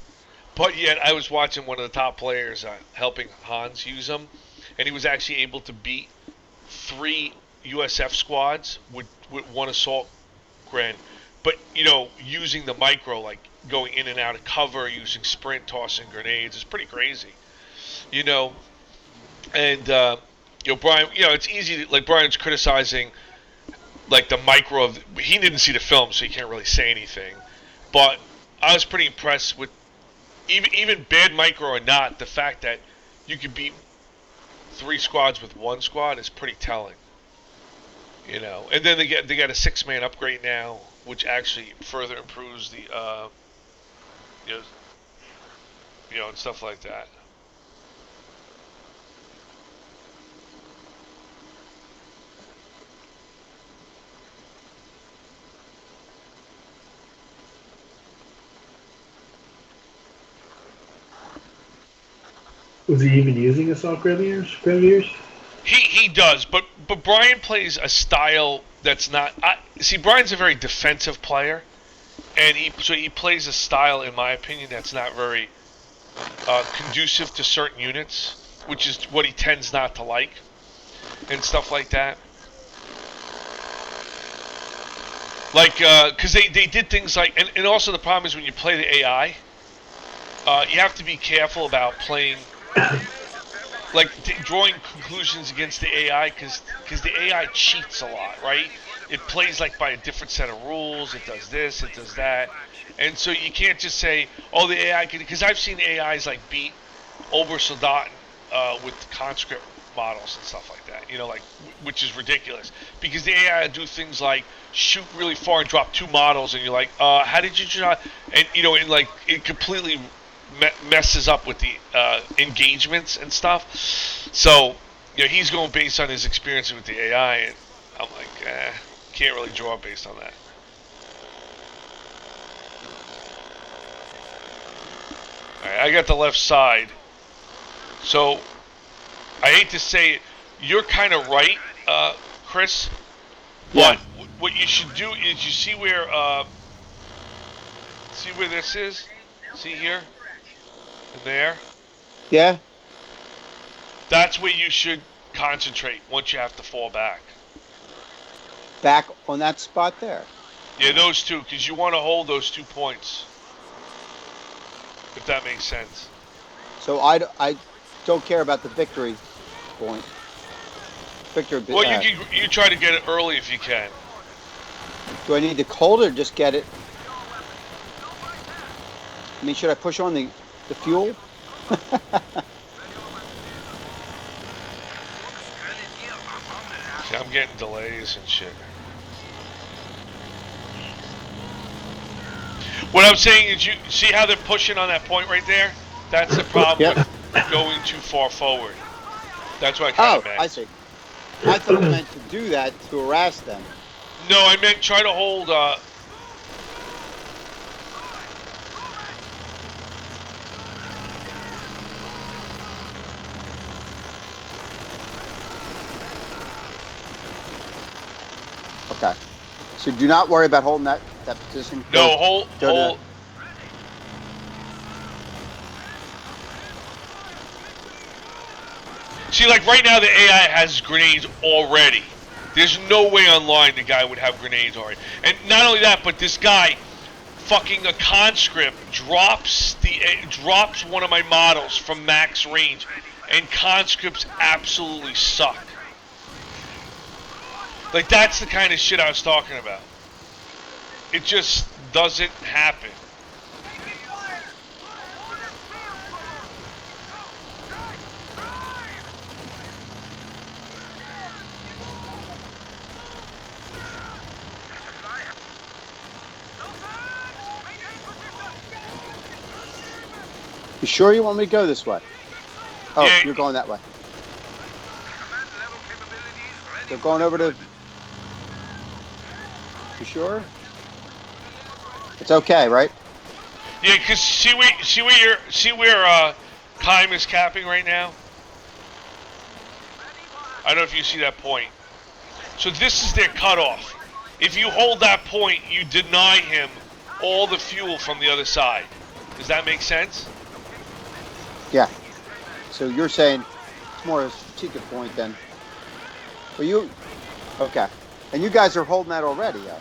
but yet I was watching one of the top players helping Hans use them, and he was actually able to beat 3 USF squads with one assault gren. But you know, using the micro, like going in and out of cover, using sprint, tossing grenades, is pretty crazy. You know, and you know, Brian, you know, it's easy. Like Brian's criticizing like the micro of. He didn't see the film, so he can't really say anything. But I was pretty impressed with even bad micro or not. The fact that you could beat 3 squads with 1 squad is pretty telling. You know, and then they got a 6-man upgrade now, which actually further improves the you know, and stuff like that. Was he even using assault grenadiers? He does, but Brian plays a style that's not. See, Brian's a very defensive player, and he plays a style, in my opinion, that's not very conducive to certain units, which is what he tends not to like, and stuff like that. Like, because they did things like, and also the problem is when you play the AI, you have to be careful about playing, like drawing conclusions against the AI, because the AI cheats a lot, right? It plays like by a different set of rules. It does this, it does that, and so you can't just say, oh, the AI can, because I've seen AIs like beat Obersoldaten with conscript models and stuff like that, like, which is ridiculous, because the AI do things like shoot really far and drop 2 models, and you're like, how did you not? And and like it completely messes up with the engagements and stuff. So he's going based on his experience with the AI, and I'm like, can't really draw based on that. All right, I got the left side, so I hate to say it, you're kind of right, Chris. But what you should do is you see where this is? See here? And there? Yeah. That's where you should concentrate once you have to fall back. Back on that spot there. Yeah, those two, because you want to hold those 2 points. If that makes sense. So I don't care about the victory point. Well, you try to get it early if you can. Do I need to hold it or just get it? I mean, should I push on the fuel? See, I'm getting delays and shit. What I'm saying is, you see how they're pushing on that point right there? That's the problem with going too far forward. That's what I kind of meant. I see. I thought it meant to do that to harass them. No, I meant try to hold. Okay. So do not worry about holding that position. No, hold. See, like right now, the AI has grenades already. There's no way online the guy would have grenades already. And not only that, but this guy, fucking a conscript, drops one of my models from max range, and conscripts absolutely suck. Like, that's the kind of shit I was talking about. It just doesn't happen. You sure you want me to go this way? Oh, yeah, you're going that way. They're going over to... You sure? It's okay, right? Yeah, because see where Kime is capping right now? I don't know if you see that point. So this is their cutoff. If you hold that point, you deny him all the fuel from the other side. Does that make sense? Yeah. So you're saying it's more a strategic point then. Well, you... Okay. And you guys are holding that already, yeah?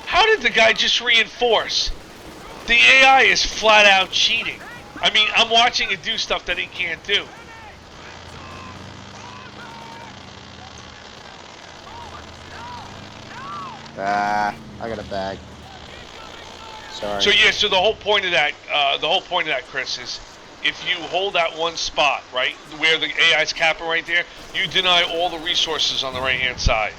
How did the guy just reinforce? The AI is flat out cheating. I mean, I'm watching it do stuff that it can't do. I got a bag. Sorry. So yeah, so the whole point of that, Chris, is if you hold that one spot, right, where the AI's capping right there, you deny all the resources on the right-hand side.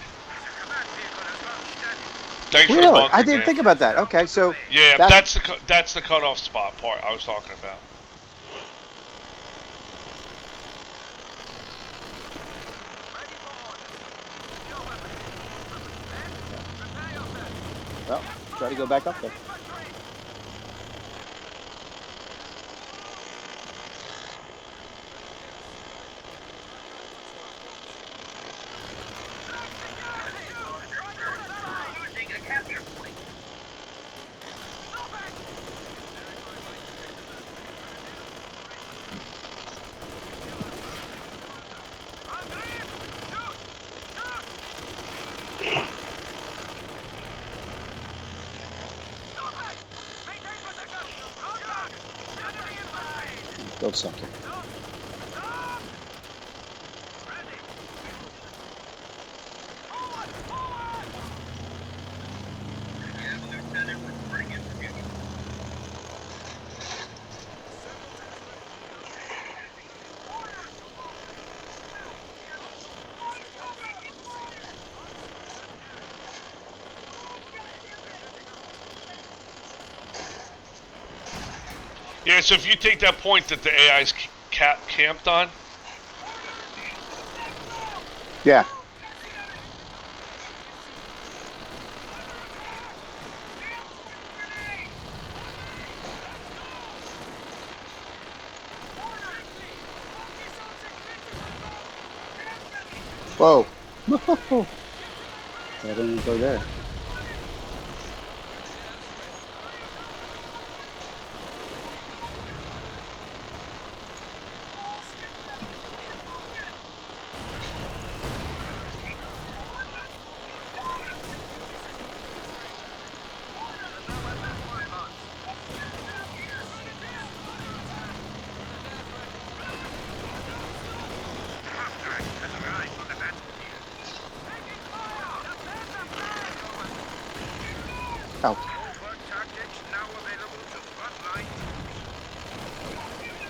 Thanks for the Really? bunker, I didn't man. think about that. Okay, so... Yeah, that's the cutoff spot part I was talking about. Well, Try to go back up there. Using a capture point. Go sucker. Lieutenant reporting information. Yeah, so if you take that point that the AI's camped on, Yeah. Whoa. I didn't go there. Out. Covert tactics now available to frontline troops.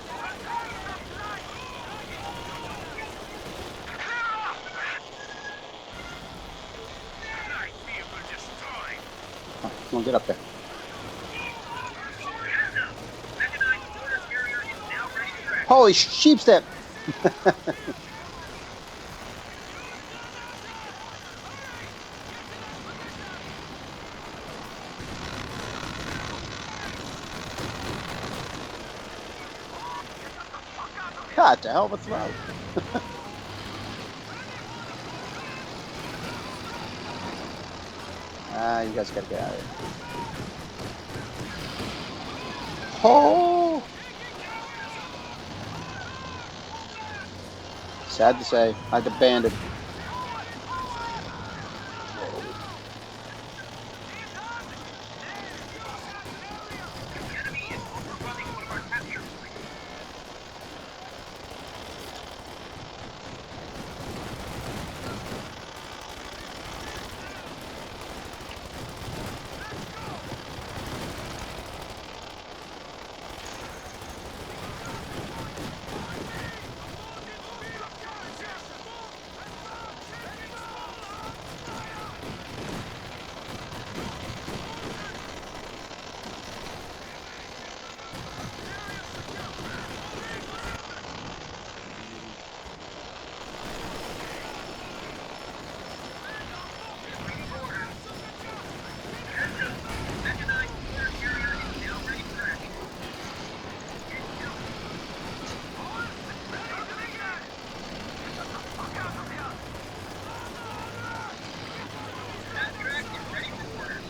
Light vehicle destroyed. Oh, come on, get up there. Mechanized border carrier is now ready to track. Holy sheep step! God, the hell of a throw. You guys gotta get out of here. Oh! Sad to say, I had to band it. Enemy is overrunning one of our capture points. Mechanized border carrier is now ready for action. That track is ready for orders.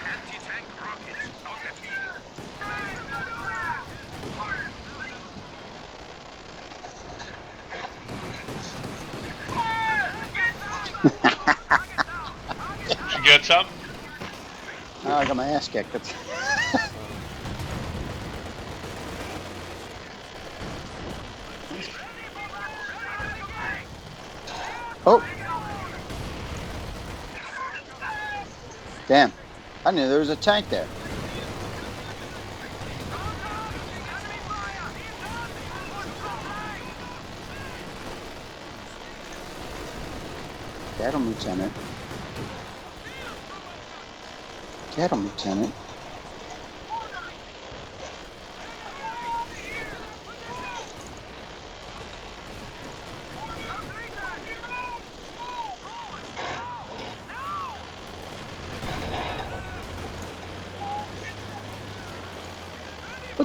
Anti-tank rockets on the field. did you get something? Oh, I got my ass kicked. That's... Oh! Damn. I knew there was a tank there. Get him, Lieutenant. Get him, Lieutenant.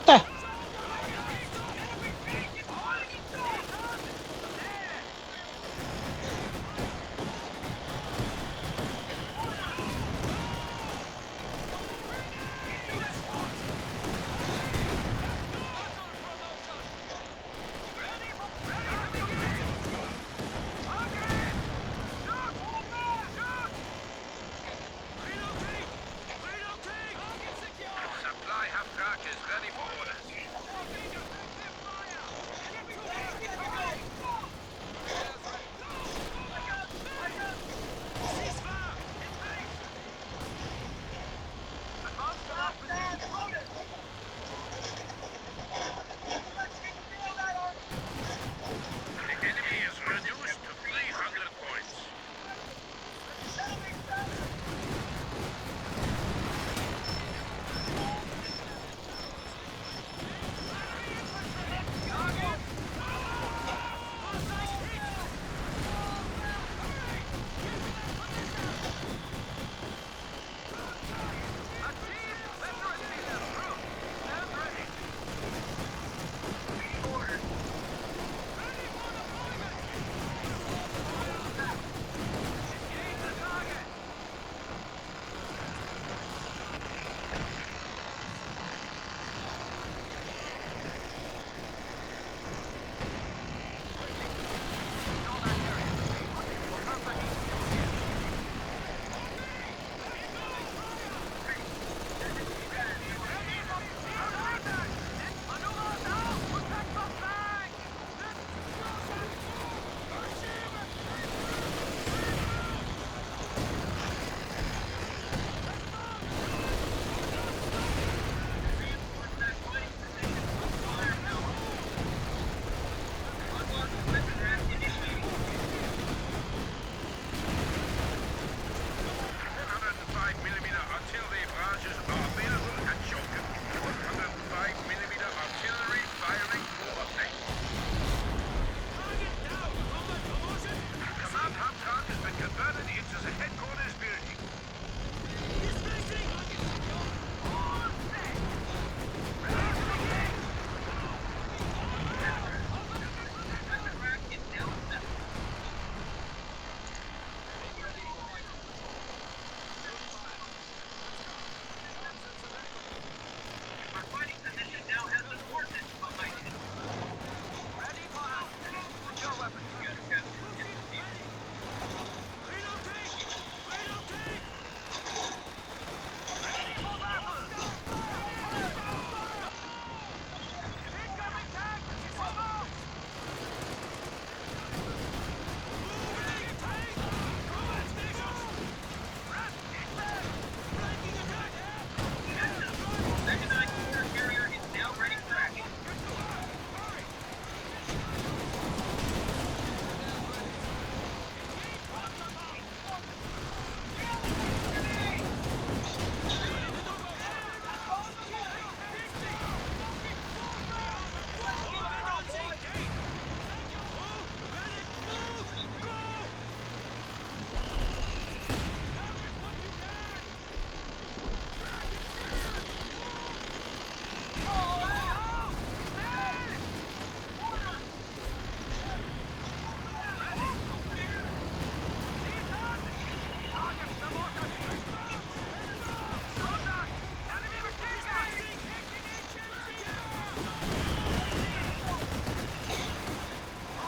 What the? Supply half track is ready for orders. The enemy is reduced to 300 points.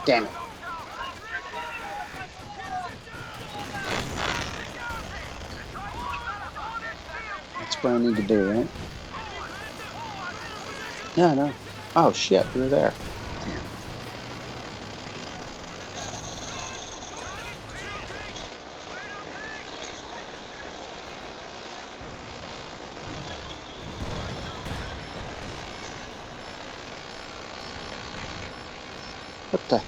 Damn it. That's what I need to do, right? Yeah, no. Oh, shit. You're there. Damn. What the?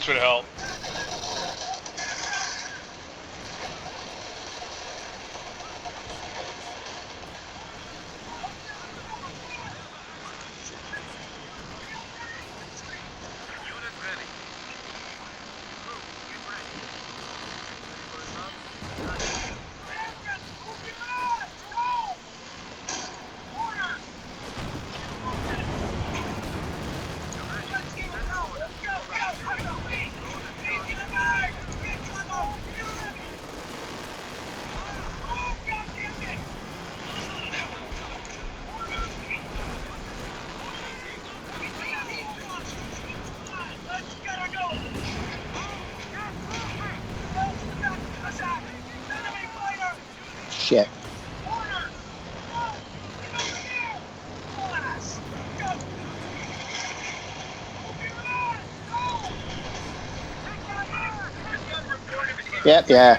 Thanks for the help. Unit ready. Crew, get ready. Shit. Yep, yeah.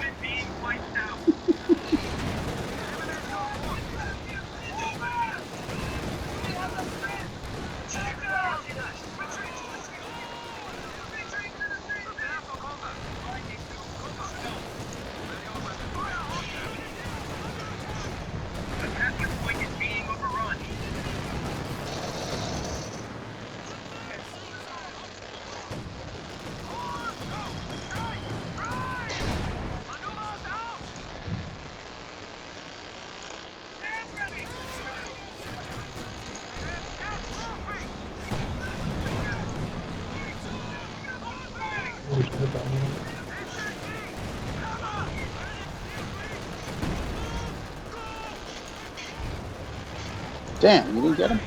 Damn, you didn't get him?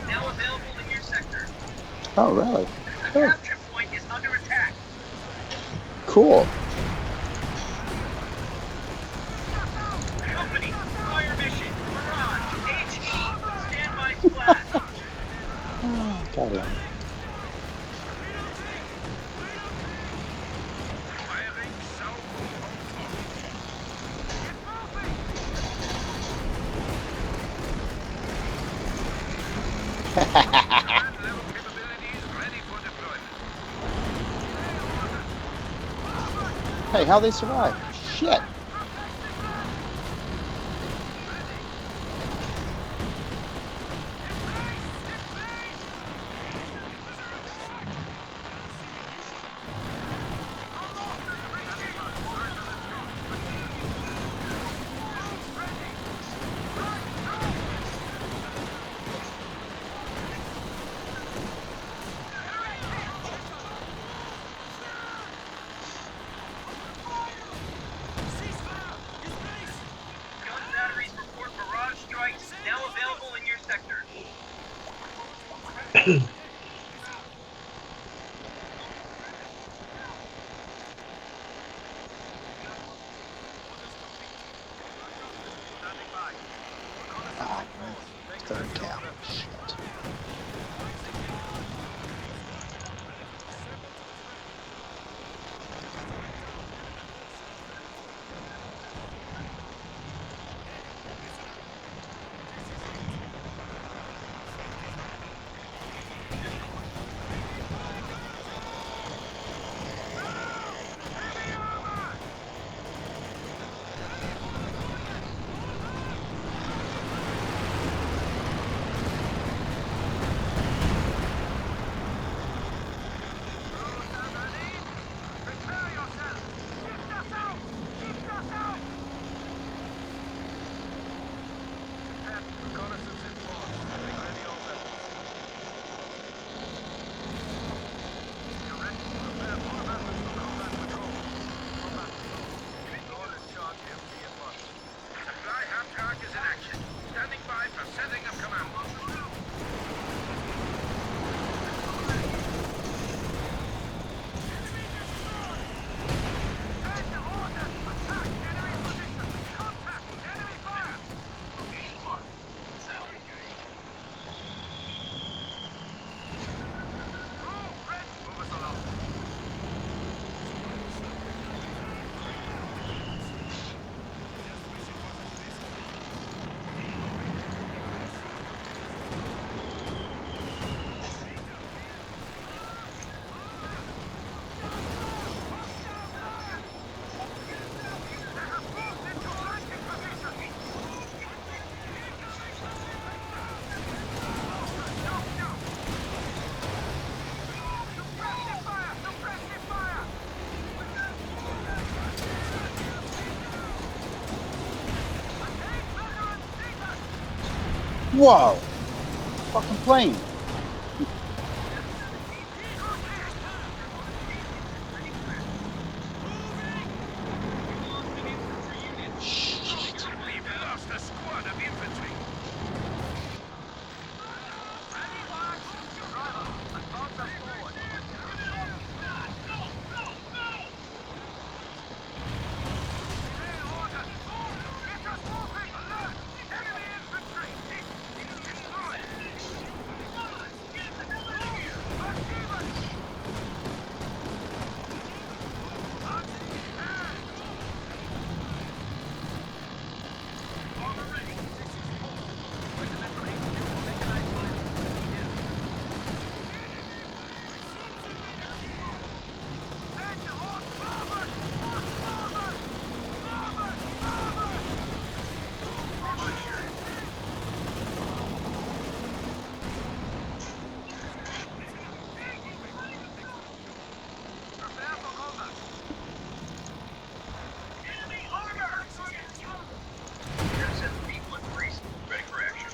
Now available in your sector. Oh, really? The Cool. capture point is under attack. Cool. Company, fire mission, Mirage, HE, standby splash. Got it. Firing south on top. Command level capabilities ready for deployment. Hey, how'd they survive? Shit. Gun batteries report Mirage strikes now available in your sector. Standing by. Ah, third cow. Shit. Whoa! Fucking plane. We've lost a squad of infantry. Ready for action.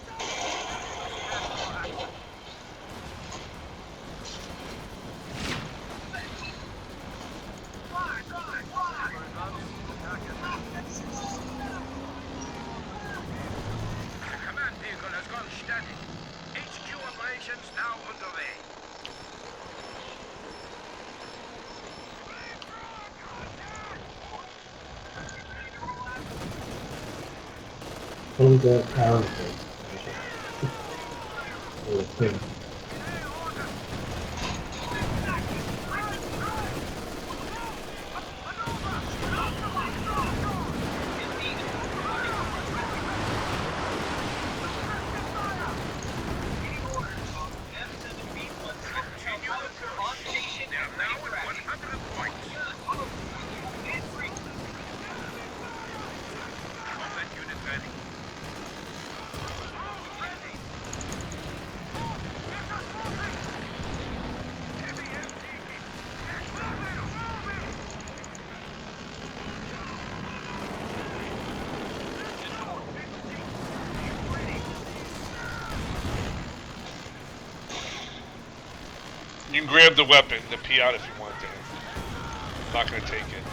The command vehicle has gone static. HQ operations now underway. What was that power thing? Little thing. They are now at 100 points. Combat unit ready. You can grab the weapon, the P-out if you want to. I'm not going to take it.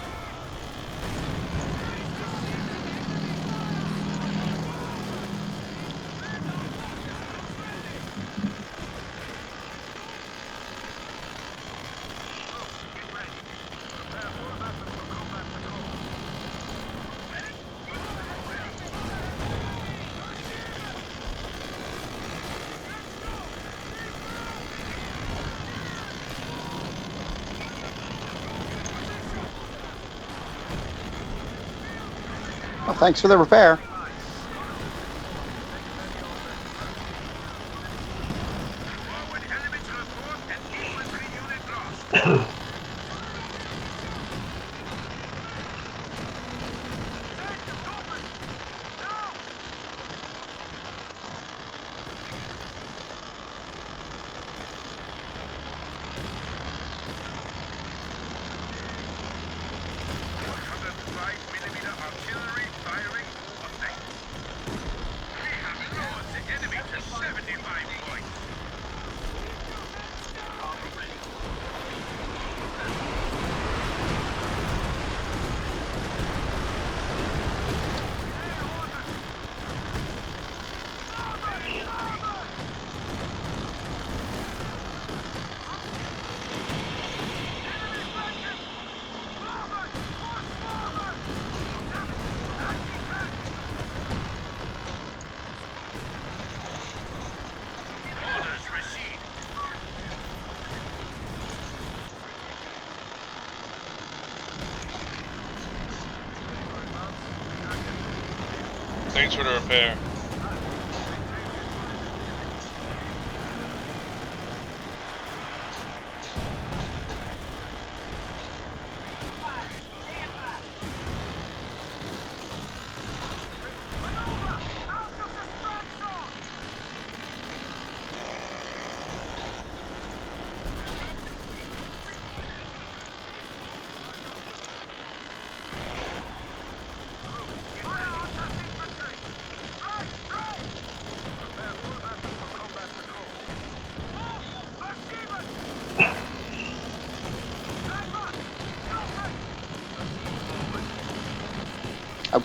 Well, thanks for the repair. Forward elements report and infantry unit lost. Artillery firing full effect. We have lowered the enemy to 75 points. Orders received. Thanks for the repair. I,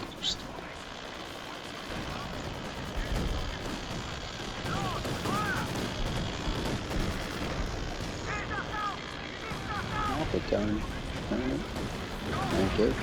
Not the done. Alright. Thank you.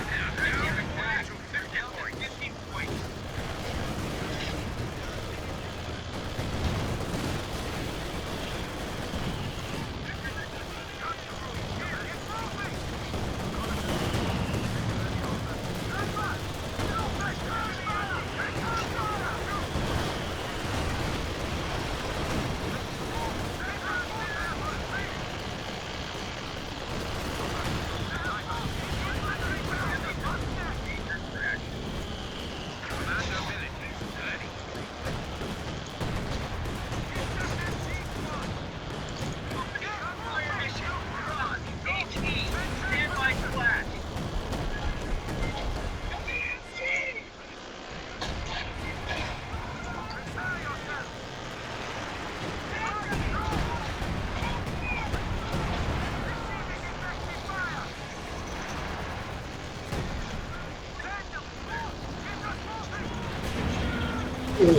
Ooh.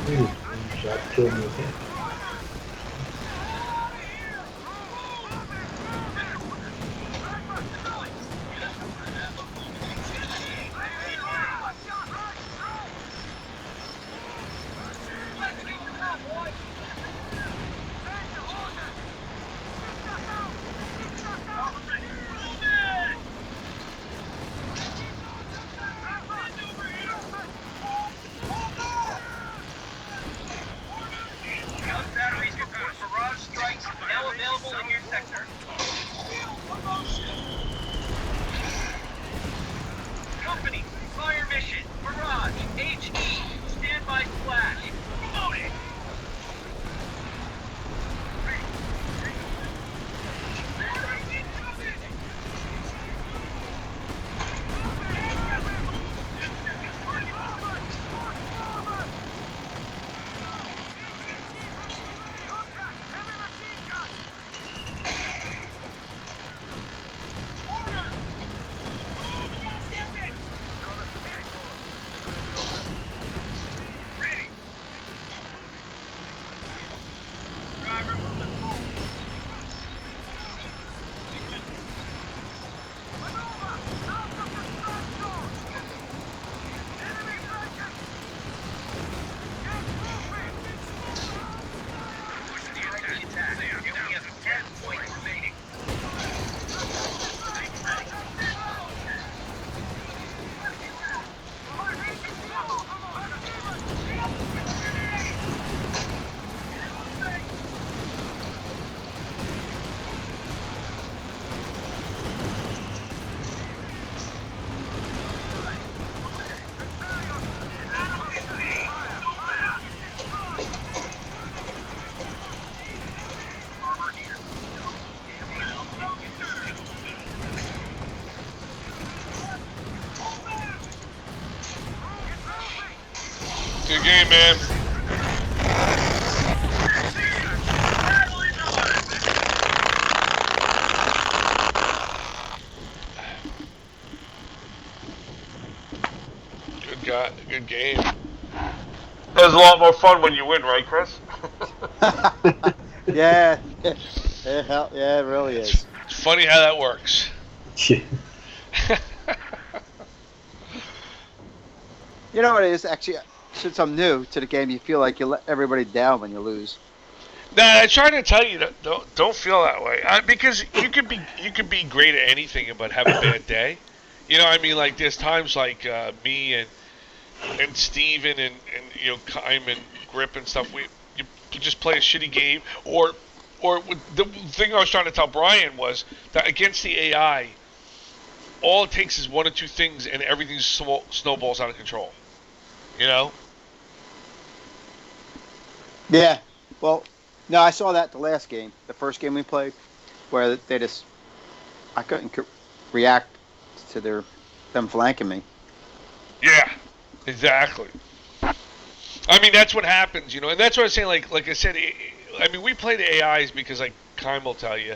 Ooh. Shot killed me again. Batteries report barrage strikes now available in your sector. Company, fire mission, barrage, HE, standby flash. Loaded. Good game, man. Good guy. Good game. It was a lot more fun when you win, right, Chris? Yeah. Yeah, it really is. It's funny how that works. Yeah. You know what it is? Actually, since I'm new to the game, you feel like you let everybody down when you lose. Nah, I try to tell you that don't feel that way because you could be great at anything but have a bad day. You know, I mean, like there's times like me and Steven and you know Kime and Grip and stuff. You just play a shitty game, or the thing I was trying to tell Brian was that against the AI, all it takes is one or two things and everything snowballs out of control. You know? Yeah. Well, no, I saw that the last game, the first game we played, where they just, I couldn't react to them flanking me. Yeah, exactly. I mean, that's what happens, you know, and that's what I was saying. Like I said, I mean, we play the AIs because, like Kime will tell you,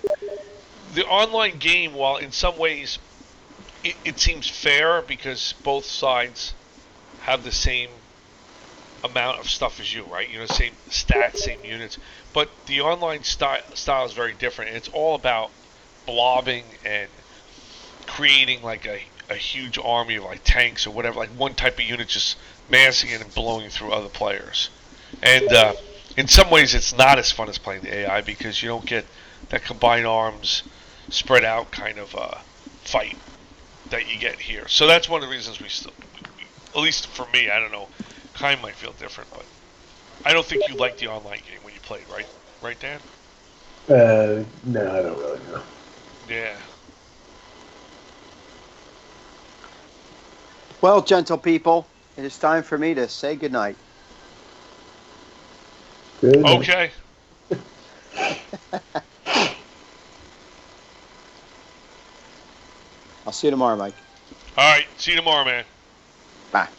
the online game, while in some ways it seems fair because both sides have the same amount of stuff as you, right? You know, same stats, same units. But the online style is very different. And it's all about blobbing and creating like a huge army of like tanks or whatever, like one type of unit just massing it and blowing through other players. And in some ways, it's not as fun as playing the AI because you don't get that combined arms, spread out kind of fight that you get here. So that's one of the reasons we still, at least for me, I don't know, kind might feel different, but I don't think you liked the online game when you played, right? Right, Dan? No, I don't really know. Yeah. Well, gentle people, it is time for me to say goodnight. Good. Okay. I'll see you tomorrow, Mike. All right. See you tomorrow, man. Bye.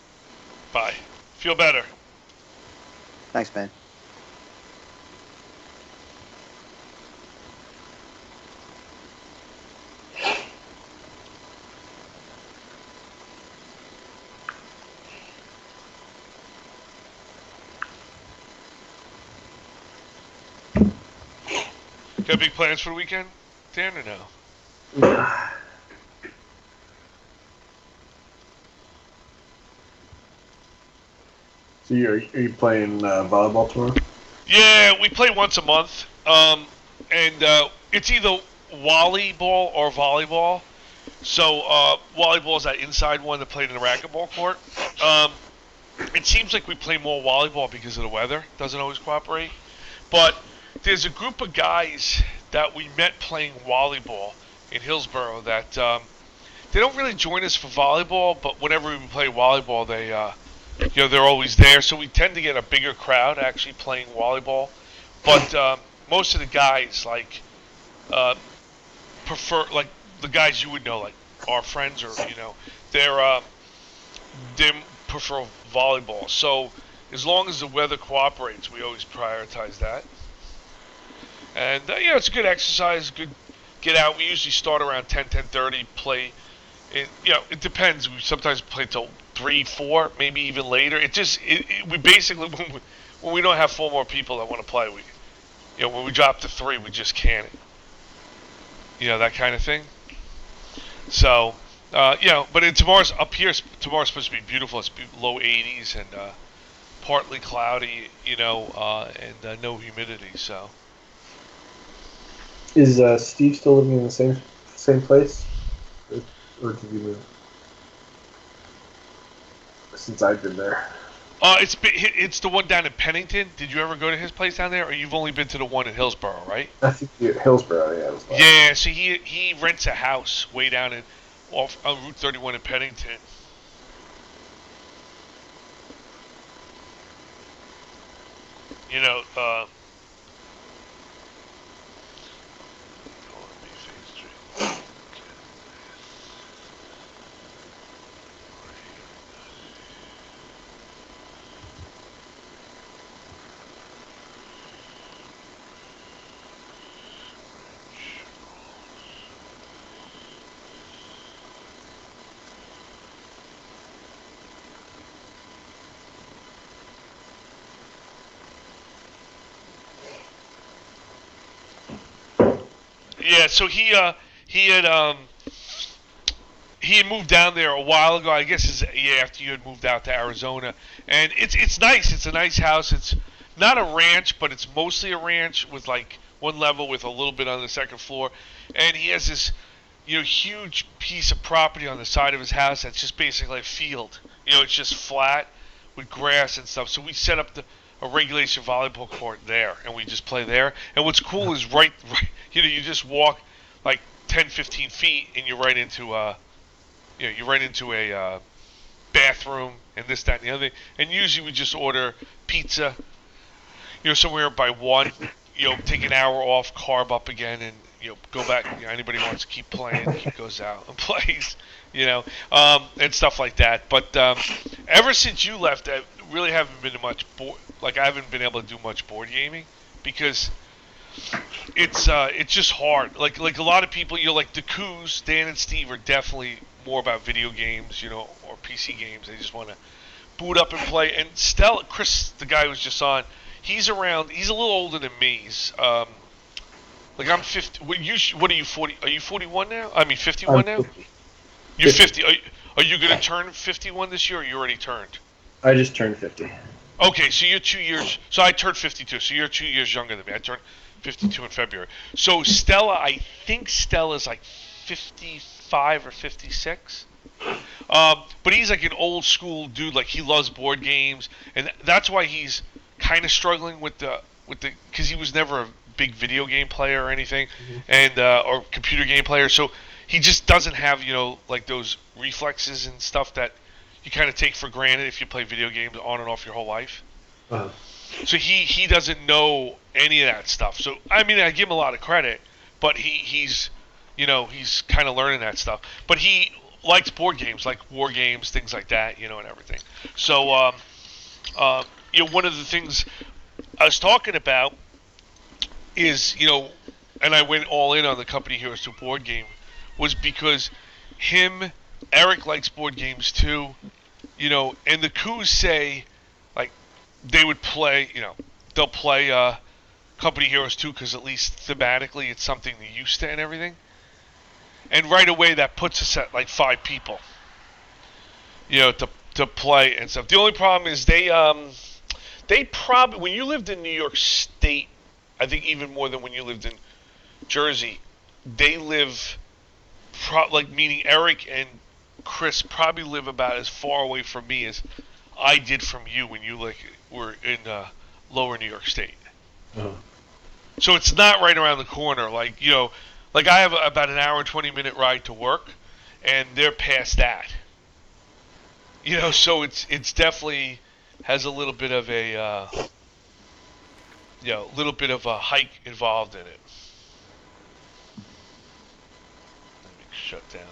Bye. Feel better. Thanks, man. Got big plans for the weekend, Dan, or no? So are you playing volleyball tomorrow? Yeah, we play once a month, and it's either volleyball or volleyball. So volleyball is that inside one that played in the racquetball court. It seems like we play more volleyball because of the weather. Doesn't always cooperate, but there's a group of guys that we met playing volleyball in Hillsborough that they don't really join us for volleyball, but whenever we play volleyball, they they're always there. So we tend to get a bigger crowd actually playing volleyball. But most of the guys prefer like the guys you would know, like our friends or they prefer volleyball. So as long as the weather cooperates, we always prioritize that. And it's a good exercise, good get out. We usually start around 10:30, play. It depends. We sometimes play till 3, 4, maybe even later. We basically when we don't have 4 more people that want to play, when we drop to 3, we just can't. That kind of thing. So but tomorrow's up here. Tomorrow's supposed to be beautiful. It's low 80s and partly cloudy. And no humidity. So. Is Steve still living in the same place, or did he move? Since I've been there. It's the one down in Pennington. Did you ever go to his place down there, or you've only been to the one in Hillsborough, right? I think Hillsborough, yeah. Yeah, so he rents a house way down off on Route 31 in Pennington. Yeah, so he had moved down there a while ago. I guess after you had moved out to Arizona, and it's nice. It's a nice house. It's not a ranch, but it's mostly a ranch with like one level with a little bit on the second floor, and he has this huge piece of property on the side of his house that's just basically a field. It's just flat with grass and stuff. So we set up a regulation volleyball court there, and we just play there. And what's cool is right you just walk like 10, 15 feet, and you're right into a bathroom and this, that, and the other thing. And usually we just order pizza, somewhere by 1. Take an hour off, carb up again, and go back. Anybody wants to keep playing, he goes out and plays. And stuff like that. But ever since you left, I really haven't been much I haven't been able to do much board gaming because it's just hard. Like a lot of people, like the Coos, Dan and Steve are definitely more about video games, or PC games. They just want to boot up and play. And Stella, Chris, the guy who was just on, he's around. He's a little older than me. He's like I'm 50. What are you 40? Are you 41 now? I mean 51 now. 50. You're 50. Are you going to turn 51 this year, or you already turned? I just turned 50. Okay, so you're 2 years. So I turned 52. So you're 2 years younger than me. I turned 52 in February. So Stella, I think Stella's like 55 or 56. But he's like an old school dude. Like he loves board games, and that's why he's kind of struggling with the because he was never a big video game player or anything, and or computer game player. So he just doesn't have like those reflexes and stuff that you kind of take for granted if you play video games on and off your whole life. Uh-huh. So he doesn't know any of that stuff. So I mean, I give him a lot of credit, but he's kind of learning that stuff. But he likes board games, like war games, things like that, and everything. So one of the things I was talking about is and I went all in on the Company Heroes 2 board game, was because Eric likes board games too, and the Coos say, like, they would play, they'll play Company Heroes 2 because at least thematically it's something they're used to and everything. And right away that puts us at like 5 people, to play and stuff. The only problem is they probably, when you lived in New York State, I think even more than when you lived in Jersey, they live, meaning Eric and Chris probably live about as far away from me as I did from you when you were in lower New York State. Uh-huh. So it's not right around the corner. Like I have about an hour and 20-minute ride to work, and they're past that. So it's definitely has a little bit of a hike involved in it. Let me shut down.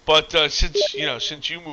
But since you moved